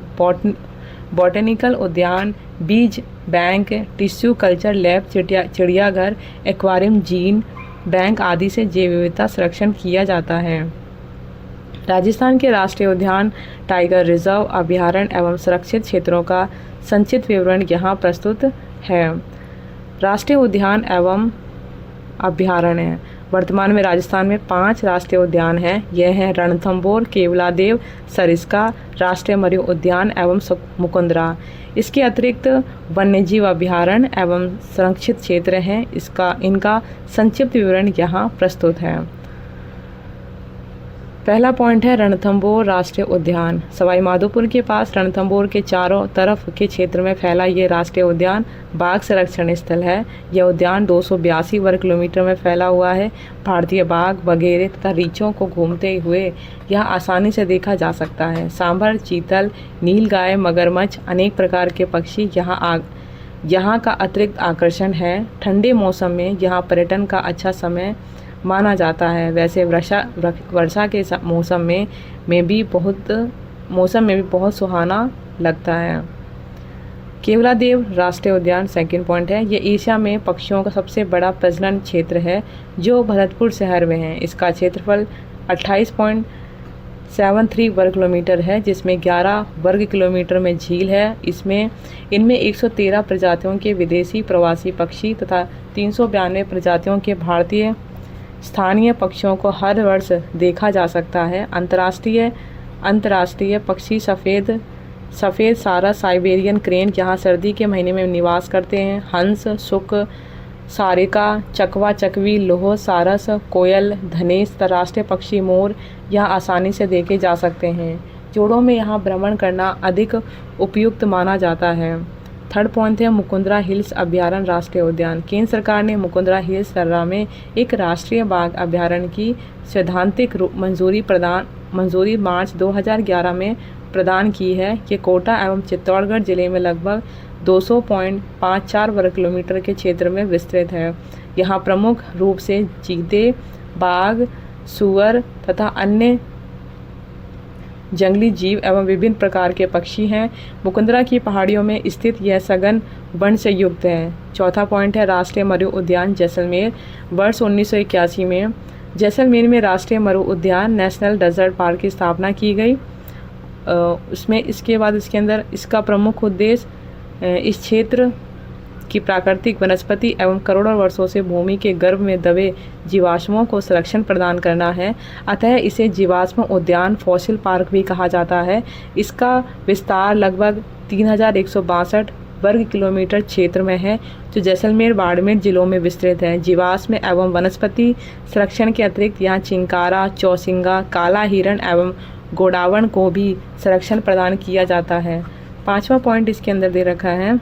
बॉटनिकल उद्यान, बीज बैंक, टिश्यू कल्चर लैब, चिड़ियाघर, एक्वारियम, जीन बैंक आदि से जैव विविधता संरक्षण किया जाता है। राजस्थान के राष्ट्रीय उद्यान, टाइगर रिजर्व, अभयारण्य एवं सुरक्षित क्षेत्रों का संक्षिप्त विवरण यहाँ प्रस्तुत है। राष्ट्रीय उद्यान एवं अभयारण्य। वर्तमान में राजस्थान में 5 राष्ट्रीय उद्यान हैं। यह हैं रणथंभौर, केवलादेव, सरिस्का, राष्ट्रीय मरु उद्यान एवं मुकुंदरा। इसके अतिरिक्त वन्यजीव अभयारण्य एवं संरक्षित क्षेत्र हैं। इनका संक्षिप्त विवरण यहाँ प्रस्तुत है। पहला पॉइंट है रणथंभौर राष्ट्रीय उद्यान। सवाई माधोपुर के पास रणथंभौर के चारों तरफ के क्षेत्र में फैला ये राष्ट्रीय उद्यान बाघ संरक्षण स्थल है। यह उद्यान 282 वर्ग किलोमीटर में फैला हुआ है। भारतीय बाघ, बघेरे तथा रीछों को घूमते हुए यह आसानी से देखा जा सकता है। सांभर, चीतल, नीलगाय, मगरमच्छ, अनेक प्रकार के पक्षी यहाँ का अतिरिक्त आकर्षण है। ठंडे मौसम में यहाँ पर्यटन का अच्छा समय माना जाता है। वैसे वर्षा के मौसम में भी बहुत सुहाना लगता है। केवलादेव राष्ट्रीय उद्यान सेकंड पॉइंट है। ये एशिया में पक्षियों का सबसे बड़ा प्रजनन क्षेत्र है जो भरतपुर शहर में है। इसका क्षेत्रफल 28.73 वर्ग किलोमीटर है, जिसमें 11 वर्ग किलोमीटर में झील है। इनमें 113 प्रजातियों के विदेशी प्रवासी पक्षी तथा 392 प्रजातियों के भारतीय स्थानीय पक्षियों को हर वर्ष देखा जा सकता है। अंतर्राष्ट्रीय पक्षी सफ़ेद सारस, साइबेरियन क्रेन यहाँ सर्दी के महीने में निवास करते हैं। हंस, शुक, सारिका, चकवा, चकवी, लोह, सारस, कोयल, धनेश तथा राष्ट्रीय पक्षी मोर यहाँ आसानी से देखे जा सकते हैं। जोड़ों में यहाँ भ्रमण करना अधिक उपयुक्त माना जाता है। थर्ड पॉइंट है मुकुंदरा हिल्स अभयारण्य राष्ट्रीय उद्यान। केंद्र सरकार ने मुकुंदरा हिल्स सर्रा में एक राष्ट्रीय बाघ अभयारण्य की सैद्धांतिक मंजूरी मार्च 2011 में प्रदान की है। ये कोटा एवं चित्तौड़गढ़ जिले में लगभग 200.54 वर्ग किलोमीटर के क्षेत्र में विस्तृत है। यहाँ प्रमुख रूप से चीते, बाघ, सुअर तथा अन्य जंगली जीव एवं विभिन्न प्रकार के पक्षी हैं। मुकुंदरा की पहाड़ियों में स्थित यह सघन वन से युक्त है। चौथा पॉइंट है राष्ट्रीय मरु उद्यान जैसलमेर। वर्ष 1981 में जैसलमेर में राष्ट्रीय मरु उद्यान नेशनल डेजर्ट पार्क की स्थापना की गई। इसके बाद इसके अंदर इसका प्रमुख उद्देश्य इस क्षेत्र की प्राकृतिक वनस्पति एवं करोड़ों वर्षों से भूमि के गर्भ में दबे जीवाश्मों को संरक्षण प्रदान करना है। अतः इसे जीवाश्म उद्यान फॉसिल पार्क भी कहा जाता है। इसका विस्तार लगभग 3162 वर्ग किलोमीटर क्षेत्र में है, जो जैसलमेर, बाड़मेर जिलों में विस्तृत है। जीवाश्म एवं वनस्पति संरक्षण के अतिरिक्त यहाँ चिंकारा, चौसिंगा, काला हिरण एवं गोडावण को भी संरक्षण प्रदान किया जाता है। 5वां पॉइंट इसके अंदर दे रखा है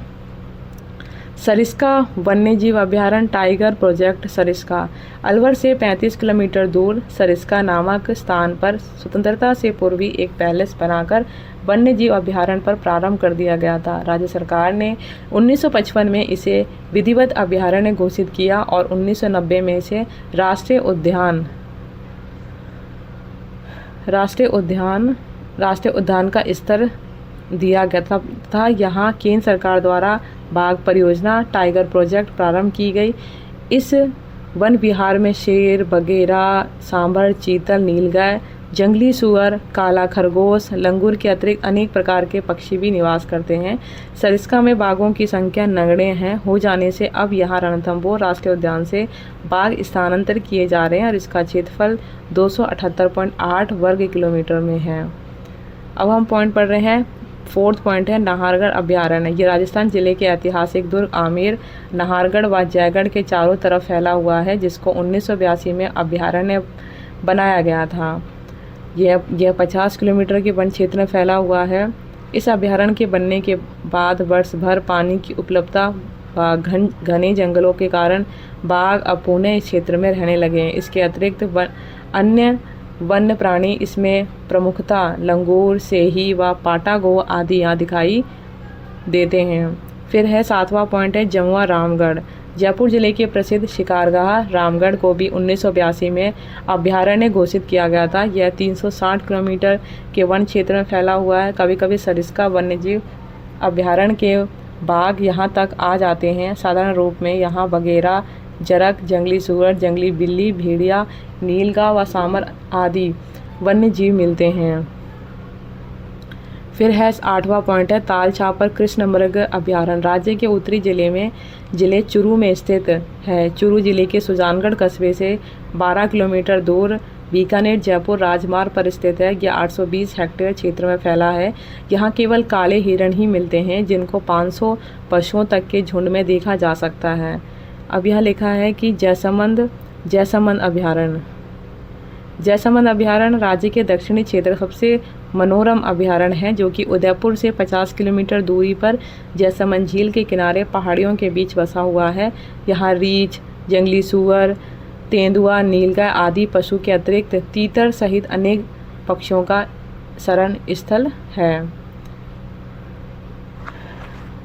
सरिस्का वन्यजीव अभयारण्य टाइगर प्रोजेक्ट सरिस्का। अलवर से 35 किलोमीटर दूर सरिस्का नामक स्थान पर स्वतंत्रता से पूर्वी एक पैलेस बनाकर वन्यजीव अभयारण्य पर प्रारंभ कर दिया गया था। राज्य सरकार ने 1955 में इसे विधिवत अभयारण्य घोषित किया और 1990 में इसे राष्ट्रीय उद्यान का स्तर दिया गया था। यहाँ केंद्र सरकार द्वारा बाघ परियोजना टाइगर प्रोजेक्ट प्रारंभ की गई। इस वन विहार में शेर, बगेरा, सांभर, चीतल, नीलगाय, जंगली सुअर, काला खरगोश, लंगूर के अतिरिक्त अनेक प्रकार के पक्षी भी निवास करते हैं। सरिस्का में बाघों की संख्या नगण्य है हो जाने से अब यहाँ रणथंभौर राष्ट्रीय उद्यान से बाघ स्थानांतरित किए जा रहे हैं और इसका क्षेत्रफल 278.8 वर्ग किलोमीटर में है। अब हम पॉइंट पढ़ रहे हैं। 4th पॉइंट है नाहरगढ़ अभयारण्य। ये राजस्थान जिले के ऐतिहासिक दुर्ग आमेर, नाहरगढ़ व जयगढ़ के चारों तरफ फैला हुआ है, जिसको 1982 में अभयारण्य बनाया गया था। यह 50 किलोमीटर के वन क्षेत्र में फैला हुआ है। इस अभयारण्य के बनने के बाद वर्ष भर पानी की उपलब्धता व घने जंगलों के कारण बाघ अब पुनः इस क्षेत्र में रहने लगे हैं। इसके अतिरिक्त अन्य वन्य प्राणी इसमें प्रमुखतः लंगूर, सेही व पाटागो आदि यहाँ दिखाई देते हैं। फिर है 7वां पॉइंट है जमुआ रामगढ़। जयपुर जिले के प्रसिद्ध शिकारगाह रामगढ़ को भी 1982 में अभयारण्य घोषित किया गया था। यह 360 किलोमीटर के वन क्षेत्र में फैला हुआ है। कभी कभी सरिस्का वन्यजीव अभयारण्य के बाघ यहाँ तक आ जाते हैं। साधारण रूप में यहाँ बगेरा, जरक, जंगली सुअर, जंगली बिल्ली, भेड़िया, नीलगाय व सांभर आदि वन्य जीव मिलते हैं। फिर है 8वां पॉइंट है ताल छापर कृष्ण मृग अभयारण्य। राज्य के उत्तरी जिले चूरू में स्थित है। चूरू जिले के सुजानगढ़ कस्बे से 12 किलोमीटर दूर बीकानेर जयपुर राजमार्ग पर स्थित है। यह 820 हेक्टेयर क्षेत्र में फैला है। यहाँ केवल काले हिरण ही मिलते हैं, जिनको 500 पशुओं तक के झुंड में देखा जा सकता है। अब यहाँ लिखा है कि जयसमंद अभयारण्य। जयसमंद अभयारण्य राज्य के दक्षिणी क्षेत्र का सबसे मनोरम अभयारण्य है, जो कि उदयपुर से 50 किलोमीटर दूरी पर जयसमंद झील के किनारे पहाड़ियों के बीच बसा हुआ है। यहाँ रीछ, जंगली सुअर, तेंदुआ, नीलगाय आदि पशु के अतिरिक्त तीतर सहित अनेक पक्षियों का शरण स्थल है।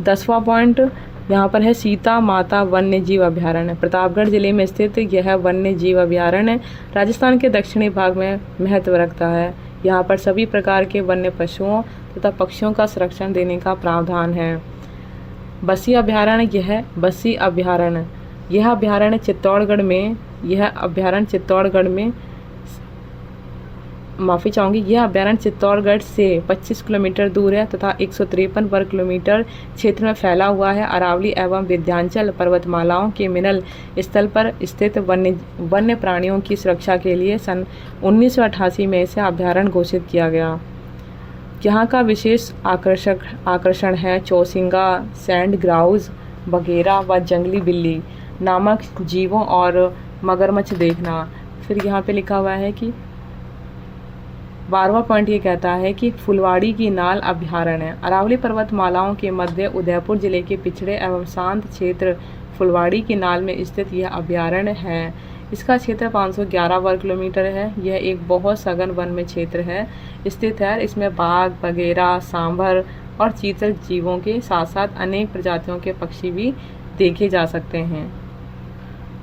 10वां पॉइंट यहाँ पर है सीता माता वन्य जीव अभयारण्य। प्रतापगढ़ जिले में स्थित यह वन्य जीव अभयारण्य राजस्थान के दक्षिणी भाग में महत्व रखता है। यहाँ पर सभी प्रकार के वन्य पशुओं तथा पक्षियों का संरक्षण देने का प्रावधान है। बस्सी अभयारण्य। यह अभयारण्य चित्तौड़गढ़ में यह अभयारण्य चित्तौड़गढ़ से 25 किलोमीटर दूर है तथा 153 वर्ग किलोमीटर क्षेत्र में फैला हुआ है। अरावली एवं विंध्याचल पर्वतमालाओं के मिलन स्थल पर स्थित वन्य प्राणियों की सुरक्षा के लिए सन 1988 में इसे अभयारण्य घोषित किया गया। यहाँ का विशेष आकर्षण है चौसिंगा, सैंड ग्राउज, बगेरा व जंगली बिल्ली नामक जीवों और मगरमच्छ देखना। फिर यहाँ पे लिखा हुआ है कि 12वां पॉइंट ये कहता है कि फुलवाड़ी की नाल अभयारण्य। अरावली पर्वतमालाओं के मध्य उदयपुर जिले के पिछड़े एवं शांत क्षेत्र फुलवाड़ी की नाल में स्थित यह अभयारण्य है। इसका क्षेत्र 511 वर्ग किलोमीटर है। यह एक बहुत सघन वन में क्षेत्र है स्थित है। इसमें बाघ, बगेरा, सांभर और चीतल जीवों के साथ साथ अनेक प्रजातियों के पक्षी भी देखे जा सकते हैं।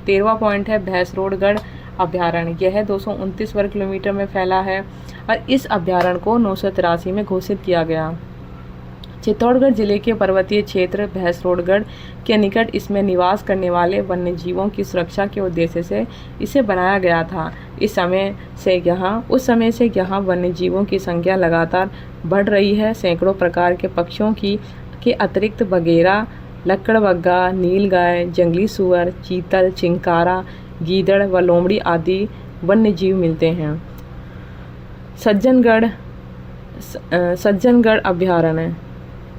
13वां पॉइंट है भैंसरोडगढ़ अभयारण्य। यह 229 वर्ग किलोमीटर में फैला है और इस अभयारण्य को 1983 में घोषित किया गया। चित्तौड़गढ़ जिले के पर्वतीय क्षेत्र भैंसरोडगढ़ के निकट इसमें निवास करने वाले वन्य जीवों की सुरक्षा के उद्देश्य से इसे बनाया गया था। उस समय से यहाँ वन्य जीवों की संख्या लगातार बढ़ रही है। सैकड़ों प्रकार के पक्षियों के अतिरिक्त बगेरा, लक्कड़बग्गा, नीलगाय, जंगली सुअर, चीतल, चिंकारा, गीदड़ व लोमड़ी आदि वन्य जीव मिलते हैं। सज्जनगढ़ अभयारण्य।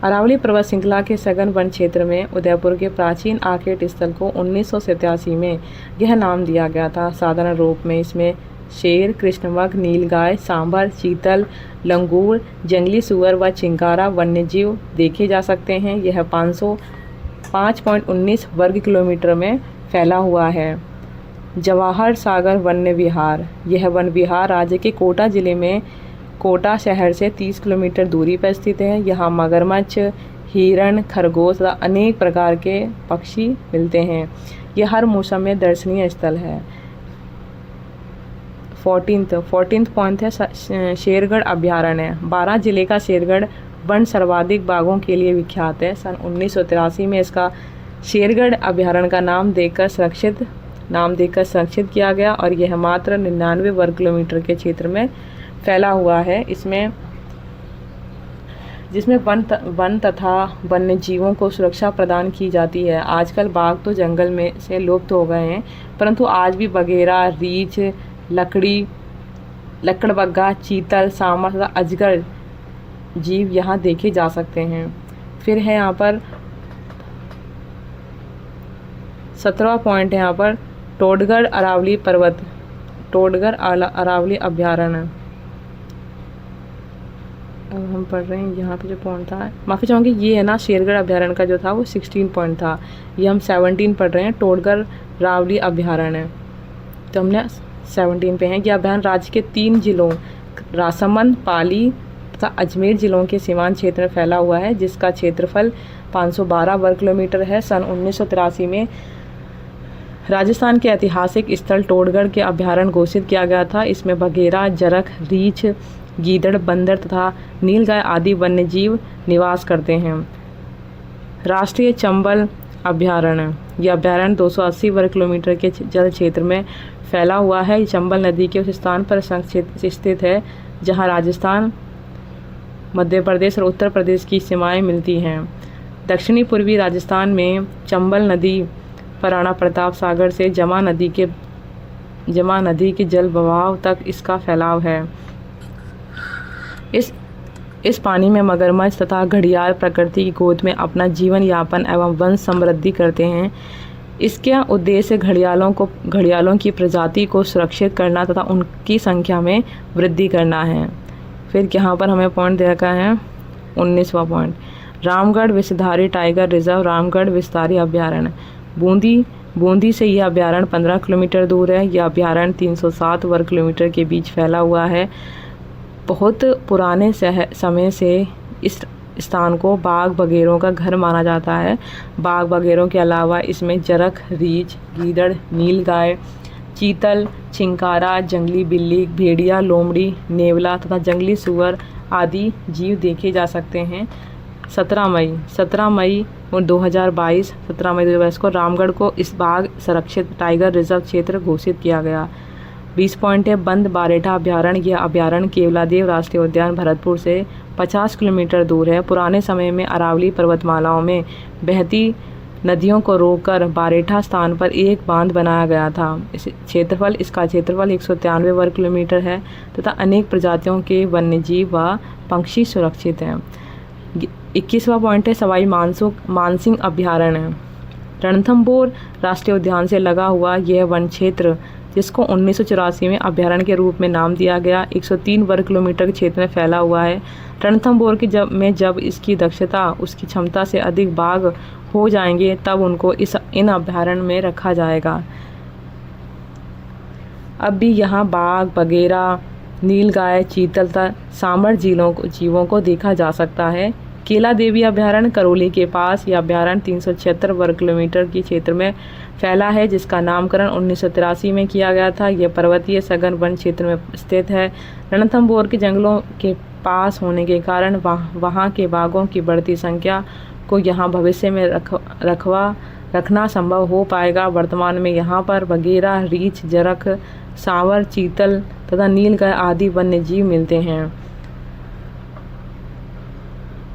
अरावली पर्वत श्रृंखला के सघन वन क्षेत्र में उदयपुर के प्राचीन आखेट स्थल को 1987 में यह नाम दिया गया था। साधारण रूप में इसमें शेर, कृष्णमृग, नीलगाय, सांभर, चीतल, लंगूर, जंगली सुअर व चिंकारा वन्यजीव देखे जा सकते हैं। यह 5.19 वर्ग किलोमीटर में फैला हुआ है। जवाहर सागर वन्य विहार। यह वन विहार राज्य के कोटा जिले में कोटा शहर से 30 किलोमीटर दूरी पर स्थित है। यहाँ मगरमच्छ, हिरण, खरगोश व अनेक प्रकार के पक्षी मिलते हैं। यह हर मौसम में दर्शनीय स्थल है। 14th पॉइंट है शेरगढ़ अभयारण्य। 12 जिले का शेरगढ़ वन सर्वाधिक बाघों के लिए विख्यात है। सन 1983 में इसका शेरगढ़ अभयारण्य का नाम देकर संरक्षित नाम देकर संरक्षित किया गया और यह मात्र 99 वर्ग किलोमीटर के क्षेत्र में फैला हुआ है। जिसमें वन तथा वन्य जीवों को सुरक्षा प्रदान की जाती है। आजकल बाघ तो जंगल में से लुप्त हो गए हैं, परंतु आज भी बगेरा, रीछ, लकड़बग्गा, चीतल, सांबर तथा अजगर जीव यहाँ देखे जा सकते हैं। फिर है यहाँ पर 17वां पॉइंट है यहाँ पर टोडगढ़ अरावली पर्वत, टोडगढ़ अरावली अभ्यारण्य। अब हम पढ़ रहे हैं यहाँ पे जो पॉइंट था, माफ़ी चाहूँगी, ये है ना शेरगढ़ अभ्यारण्य का जो था वो 16 पॉइंट था, ये हम 17 पढ़ रहे हैं, टोडगढ़ रावली अभ्यारण्य। तो हमने 17 पे हैं। यह अभ्यारण्य राज्य के 3 जिलों राजसमंद, पाली तथा अजमेर जिलों के सीमांत क्षेत्र में फैला हुआ है, जिसका क्षेत्रफल 512 वर्ग किलोमीटर है। सन 1983 में राजस्थान के ऐतिहासिक स्थल टोडगढ़ के अभ्यारण्य घोषित किया गया था। इसमें बघेरा, जरख, रीछ, गीदड़, बंदर तथा नीलगाय आदि वन्यजीव निवास करते हैं। राष्ट्रीय चंबल अभ्यारण्य, यह अभ्यारण्य 280 वर्ग किलोमीटर के जल क्षेत्र में फैला हुआ है। चंबल नदी के उस स्थान पर स्थित है जहां राजस्थान, मध्य प्रदेश और उत्तर प्रदेश की सीमाएं मिलती हैं। दक्षिणी पूर्वी राजस्थान में चंबल नदी पर राणा प्रताप सागर से जमा नदी के जल बहाव तक इसका फैलाव है। इस पानी में मगरमच्छ तथा घड़ियाल प्रकृति की गोद में अपना जीवन यापन एवं वंश समृद्धि करते हैं। इसके उद्देश्य घड़ियालों की प्रजाति को सुरक्षित करना तथा उनकी संख्या में वृद्धि करना है। फिर यहाँ पर हमें पॉइंट दे रखा है 19वां point, Ramgarh Vishdhari tiger reserve, Ramgarh Vishdhari अभ्यारण्य। बूंदी से यह अभ्यारण्य 15 किलोमीटर दूर है। यह अभ्यारण्य 307 वर्ग किलोमीटर के बीच फैला हुआ है। बहुत पुराने समय से इस स्थान को बाघ बगेरों का घर माना जाता है। बाघ बगेरों के अलावा इसमें जरख, रीछ, गीदड़, नीलगाय, चीतल, चिंकारा, जंगली बिल्ली, भेड़िया, लोमड़ी, नेवला तथा जंगली सुअर आदि जीव देखे जा सकते हैं। 17 मई 2022 को रामगढ़ को इस बाघ संरक्षित टाइगर रिजर्व क्षेत्र घोषित किया गया। 20 पॉइंट है बंद बारेठा अभ्यारण्य। यह अभ्यारण्य केवलादेव राष्ट्रीय उद्यान भरतपुर से 50 किलोमीटर दूर है। पुराने समय में अरावली पर्वतमालाओं में बहती नदियों को रोककर बारेठा स्थान पर एक बांध बनाया गया था। इसका क्षेत्रफल 193 वर्ग किलोमीटर है तथा अनेक प्रजातियों के वन्यजीव व पक्षी सुरक्षित हैं। 21वां पॉइंट है सवाई मानसिंह अभ्यारण्य। रणथंभौर राष्ट्रीय उद्यान से लगा हुआ यह वन क्षेत्र, जिसको 1984 में अभ्यारण्य के रूप में नाम दिया गया, 103 वर्ग किलोमीटर के क्षेत्र में फैला हुआ है। रणथंभौर जब इसकी दक्षता उसकी क्षमता से अधिक बाघ हो जाएंगे, तब उनको इन अभ्यारण्य में रखा जाएगा। अब भी यहाँ बाघ, बगेरा, नीलगाय, चीतल तथा सांबर जीवों को देखा जा सकता है। केला देवी अभ्यारण्य करौली के पास, यह अभ्यारण्य 376 वर्ग किलोमीटर के क्षेत्र में फैला है, जिसका नामकरण 1983 में किया गया था। यह पर्वतीय सघन वन क्षेत्र में स्थित है। रणथंभौर के जंगलों के पास होने के कारण वहाँ के बाघों की बढ़ती संख्या को यहाँ भविष्य में रखना संभव हो पाएगा। वर्तमान में यहाँ पर बगेरा, रीछ, जरख, सांवर, चीतल तथा नीलगाय आदि वन्य जीव मिलते हैं।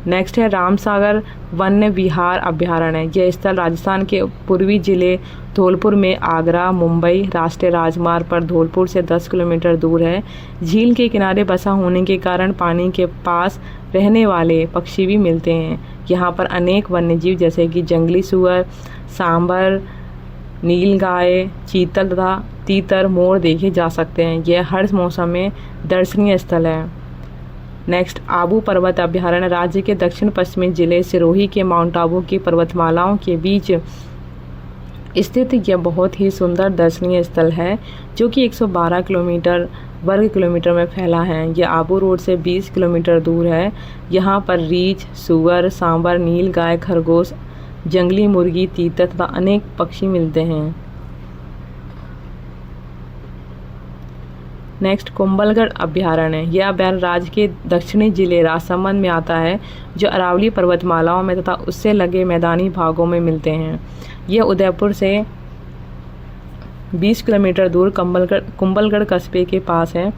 नेक्स्ट है रामसागर वन्य विहार अभ्यारण्य। यह स्थल राजस्थान के पूर्वी जिले धौलपुर में आगरा मुंबई राष्ट्रीय राजमार्ग पर धौलपुर से 10 किलोमीटर दूर है। झील के किनारे बसा होने के कारण पानी के पास रहने वाले पक्षी भी मिलते हैं। यहाँ पर अनेक वन्यजीव जैसे कि जंगली सुअर, सांबर, नीलगाय, चीतल तथा तीतर, मोर देखे जा सकते हैं। यह हर मौसम में दर्शनीय स्थल है। नेक्स्ट आबू पर्वत अभ्यारण्य राज्य के दक्षिण पश्चिमी जिले सिरोही के माउंट आबू की पर्वतमालाओं के बीच स्थित यह बहुत ही सुंदर दर्शनीय स्थल है, जो कि 112 वर्ग किलोमीटर में फैला है। यह आबू रोड से 20 किलोमीटर दूर है। यहाँ पर रीछ, सुअर, सांबर, नीलगाय, खरगोश, जंगली मुर्गी, तीतर तथा अनेक पक्षी मिलते हैं। नेक्स्ट कुंभलगढ़ अभ्यारण्य। यह अभ्यारण्य राज्य के दक्षिणी जिले राजसमंद में आता है, जो अरावली पर्वतमालाओं में तथा उससे लगे मैदानी भागों में मिलते हैं। यह उदयपुर से 20 किलोमीटर दूर कुंभलगढ़ कस्बे के पास है।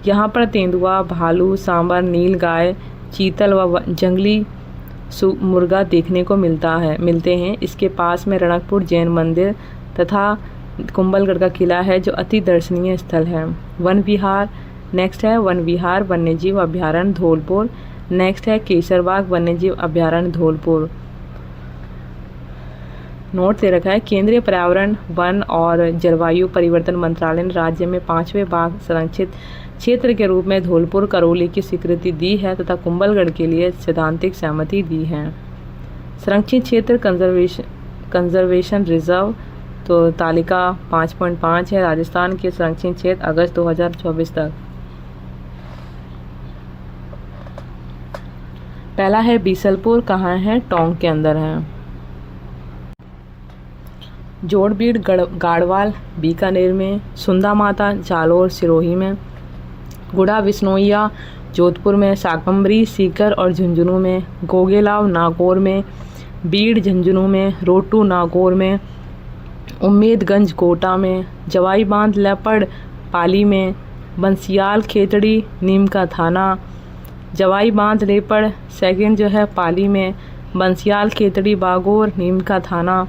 यहाँ पर तेंदुआ, भालू, सांबर, नीलगाय, चीतल व जंगली मुर्गा देखने को मिलते हैं। इसके पास में रणकपुर जैन मंदिर तथा कुंभलगढ़ का किला है जो अति दर्शनीय स्थल है। वन विहार, नेक्स्ट है वन विहार वन्यजीव अभ्यारण्य धौलपुर। नेक्स्ट है केसरबाग वन्यजीव अभ्यारण्य धौलपुर। नोट दे रखा है, केंद्रीय पर्यावरण, वन और जलवायु परिवर्तन मंत्रालय ने राज्य में 5वें बाघ संरक्षित क्षेत्र के रूप में धौलपुर करौली की स्वीकृति दी है तथा कुंभलगढ़ के लिए सैद्धांतिक सहमति दी है। संरक्षित क्षेत्र कंजर्वेशन रिजर्व तो तालिका 5.5 है। राजस्थान के संरक्षित क्षेत्र अगस्त 2024 तक। पहला है बीसलपुर, कहाँ है? टोंक के अंदर है। जोड़बीड़ गाड़वाल बीकानेर में, सुंदा माता जालोर सिरोही में, गुड़ा विश्नोइया जोधपुर में, शाकंभरी सीकर और झुंझुनू में, गोगेलाव नागौर में, बीड़ झुंझुनू में, रोटू नागौर में, उम्मेदगंज कोटा में, जवाई बांध लेपड़ पाली में, बंसियाल खेतड़ी नीम का थाना, जवाई बांध लेपड़ सेकंड जो है पाली में, बंसियाल खेतड़ी बागोर नीम का थाना,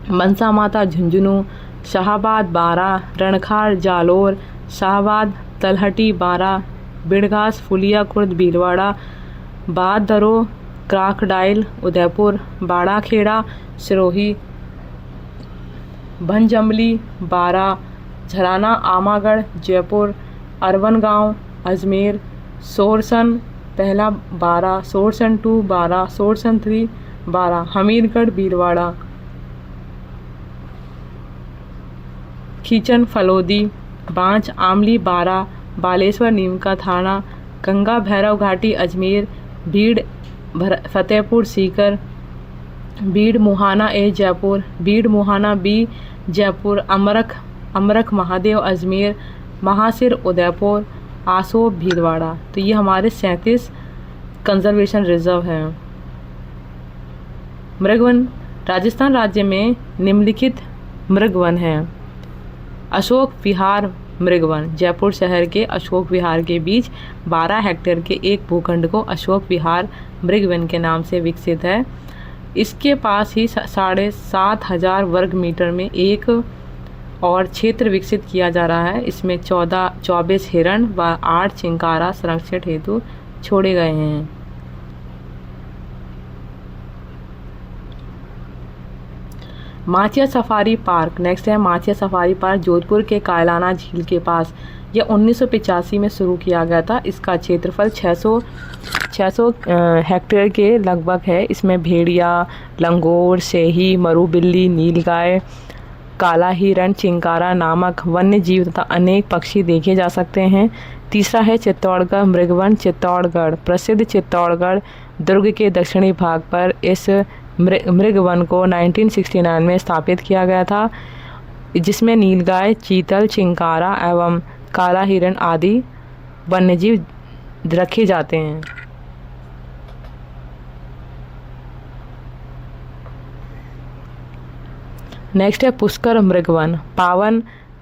मनसा माता झुंझुनू, शाहबाद बारा, रणखार जालोर, शाहबाद तलहटी बारा, बिड़घास फुलिया खुर्द भीलवाड़ा, बाद दरो क्राकडाइल उदयपुर, बाड़ा खेड़ा सिरोही, भंजम्बली बारा, झराना आमागढ़ जयपुर, अरवन गांव अजमेर, सोरसन पहला बारा, सोरसन 2 बारा, सोरसन 3 बारा, हमीरगढ़ भीलवाड़ा, खींचन फलोदी, बांच आमली बारा, बालेश्वर नीम का थाना, गंगा भैरव घाटी अजमेर, भीड़ फतेहपुर सीकर, बीड़ मुहाना ए जयपुर, बीड़ मुहाना बी जयपुर, अमरख महादेव अजमेर, महासिर उदयपुर, आसोब भीलवाड़ा। तो ये हमारे 37 कंजर्वेशन रिजर्व हैं। मृगवन, राजस्थान राज्य में निम्नलिखित मृगवन हैं। अशोक विहार मृगवन, जयपुर शहर के अशोक विहार के बीच 12 हेक्टेयर के एक भूखंड को अशोक विहार मृगवन के नाम से विकसित है। इसके पास ही 7,500 वर्ग मीटर में एक और क्षेत्र विकसित किया जा रहा है। इसमें 24 हिरण व 8 चिंकारा संरक्षण हेतु छोड़े गए हैं। माचिया सफारी पार्क, नेक्स्ट है माचिया सफारी पार्क जोधपुर के कायलाना झील के पास। यह 1985 में शुरू किया गया था। इसका क्षेत्रफल 600 हेक्टेयर के लगभग है। इसमें भेड़िया, लंगोर, सेही, मरू बिल्ली, नीलगाय, काला हिरण, चिंकारा नामक वन्य जीव तथा अनेक पक्षी देखे जा सकते हैं। तीसरा है चित्तौड़गढ़ मृगवन, चित्तौड़गढ़। प्रसिद्ध चित्तौड़गढ़ दुर्ग के दक्षिणी भाग पर इस मृगवन को 1969 में स्थापित किया गया था, जिसमें नीलगाय, चीतल, चिंकारा एवं काला हिरण आदि वन्यजीव रखे जाते हैं। नेक्स्ट है पुष्कर मृगवन, पावन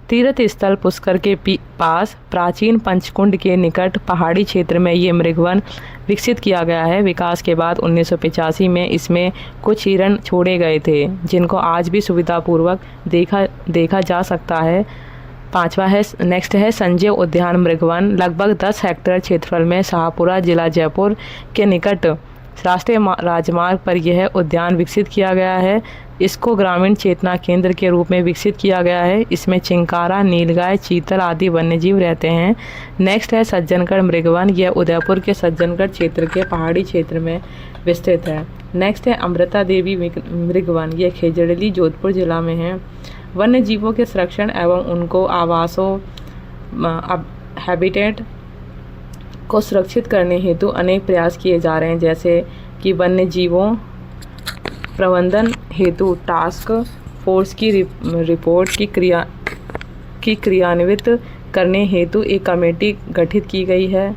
तीर्थ स्थल पुष्कर के पास प्राचीन पंचकुंड के निकट पहाड़ी क्षेत्र में ये मृगवन विकसित किया गया है। विकास के बाद 1985 में इसमें कुछ हिरण छोड़े गए थे, जिनको आज भी सुविधापूर्वक देखा जा सकता है। पांचवा है नेक्स्ट है संजय उद्यान मृगवन, लगभग 10 हेक्टेयर क्षेत्रफल में शाहपुरा जिला जयपुर के निकट राष्ट्रीय राजमार्ग पर यह उद्यान विकसित किया गया है। इसको ग्रामीण चेतना केंद्र के रूप में विकसित किया गया है। इसमें चिंकारा, नीलगाय, चीतल आदि वन्यजीव रहते हैं। नेक्स्ट है सज्जनगढ़ मृगवन, यह उदयपुर के सज्जनगढ़ क्षेत्र के पहाड़ी क्षेत्र में विस्तृत है। नेक्स्ट है अमृता देवी मृगवन, यह खेजड़ली जोधपुर जिला में है। वन्य जीवों के संरक्षण एवं उनको आवासों हैबिटेट को सुरक्षित करने हेतु अनेक प्रयास किए जा रहे हैं, जैसे कि वन्य जीवों प्रबंधन हेतु टास्क फोर्स की रिपोर्ट की क्रियान्वित करने हेतु एक कमेटी गठित की गई है।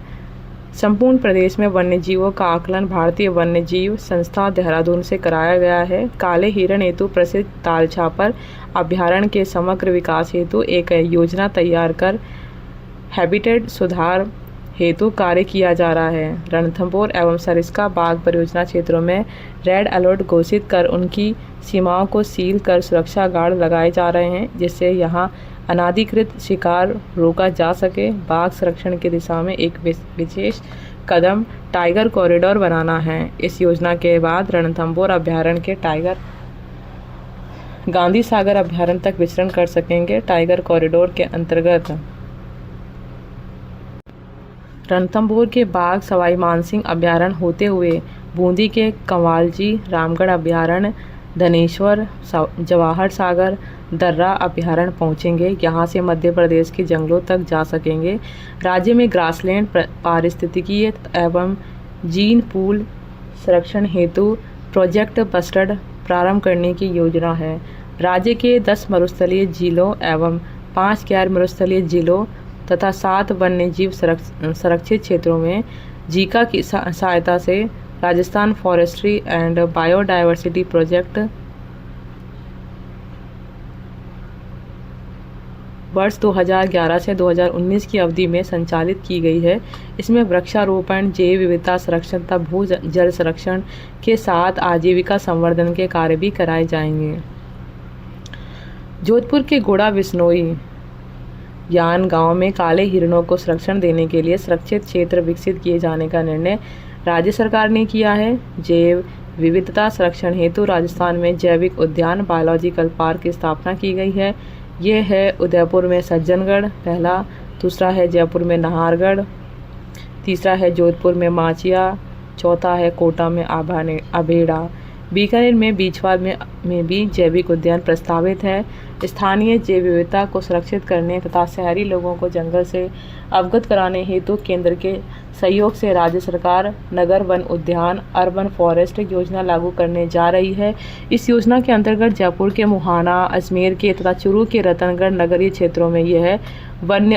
संपूर्ण प्रदेश में वन्यजीवों का आकलन भारतीय वन्यजीव संस्था देहरादून से कराया गया है। काले हिरण हेतु प्रसिद्ध तालछापर अभयारण्य के समग्र विकास हेतु एक योजना तैयार कर हैबिटेट सुधार हेतु कार्य किया जा रहा है। रणथंभौर एवं सरिस्का बाघ परियोजना क्षेत्रों में रेड अलर्ट घोषित कर उनकी सीमाओं को सील कर सुरक्षा गार्ड लगाए जा रहे हैं, जिससे यहां अनाधिकृत शिकार रोका जा सके। बाघ संरक्षण की दिशा में एक विशेष कदम टाइगर कॉरिडोर बनाना है। इस योजना के बाद रणथंभौर अभयारण्य के टाइगर गांधी सागर अभयारण्य तक विचरण कर सकेंगे। टाइगर कॉरिडोर के अंतर्गत रणथंभौर के बाघ सवाई मानसिंह अभयारण्य होते हुए बूंदी के कंवालजी रामगढ़ अभयारण्य, धनेश्वर, जवाहर सागर, दर्रा अभयारण्य पहुंचेंगे। यहां से मध्य प्रदेश के जंगलों तक जा सकेंगे। राज्य में ग्रासलैंड पारिस्थितिकीय एवं जीन पूल संरक्षण हेतु प्रोजेक्ट बस्टर्ड प्रारंभ करने की योजना है। राज्य के 10 मरुस्थलीय जिलों एवं 5 गैर मरुस्थलीय जिलों तथा 7 वन्यजीव संरक्षित क्षेत्रों में जीका की सहायता से Rajasthan forestry and biodiversity project वर्ष 2011 से 2019 की अवधि में संचालित की गई है। इसमें वृक्षारोपण, जैव विविधता संरक्षण तथा भू जल संरक्षण के साथ आजीविका संवर्धन के कार्य भी कराए जाएंगे। जोधपुर के गोड़ा बिश्नोई यान गांव में काले हिरणों को संरक्षण देने के लिए सुरक्षित क्षेत्र विकसित किए जाने का निर्णय राज्य सरकार ने किया है। जैव विविधता संरक्षण हेतु राजस्थान में जैविक उद्यान बायोलॉजिकल पार्क की स्थापना की गई है। ये है उदयपुर में सज्जनगढ़ पहला, दूसरा है जयपुर में नाहरगढ़, तीसरा है जोधपुर में माचिया, चौथा है कोटा में अभेड़ा। बीकानेर में बीचवाल में भी जैविक उद्यान प्रस्तावित है। स्थानीय जैव विविधता को सुरक्षित करने तथा शहरी लोगों को जंगल से अवगत कराने हेतु केंद्र के सहयोग से राज्य सरकार नगर वन उद्यान अर्बन फॉरेस्ट योजना लागू करने जा रही है। इस योजना के अंतर्गत जयपुर के मुहाना, अजमेर के तथा चूरू के रतनगढ़ नगरीय क्षेत्रों में यह वन्य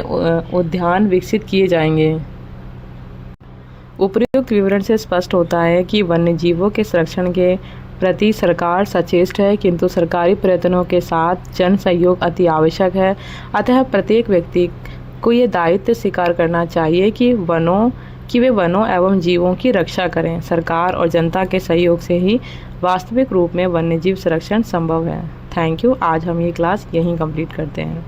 उद्यान विकसित किए जाएंगे। उपर्युक्त विवरण से स्पष्ट होता है कि वन्यजीवों के संरक्षण के प्रति सरकार सचेत है, किंतु सरकारी प्रयत्नों के साथ जन सहयोग अति आवश्यक है। अतः प्रत्येक व्यक्ति को ये दायित्व स्वीकार करना चाहिए कि वे वनों एवं जीवों की रक्षा करें। सरकार और जनता के सहयोग से ही वास्तविक रूप में वन्यजीव संरक्षण संभव है। Thank you. आज हम ये क्लास यहीं कंप्लीट करते हैं।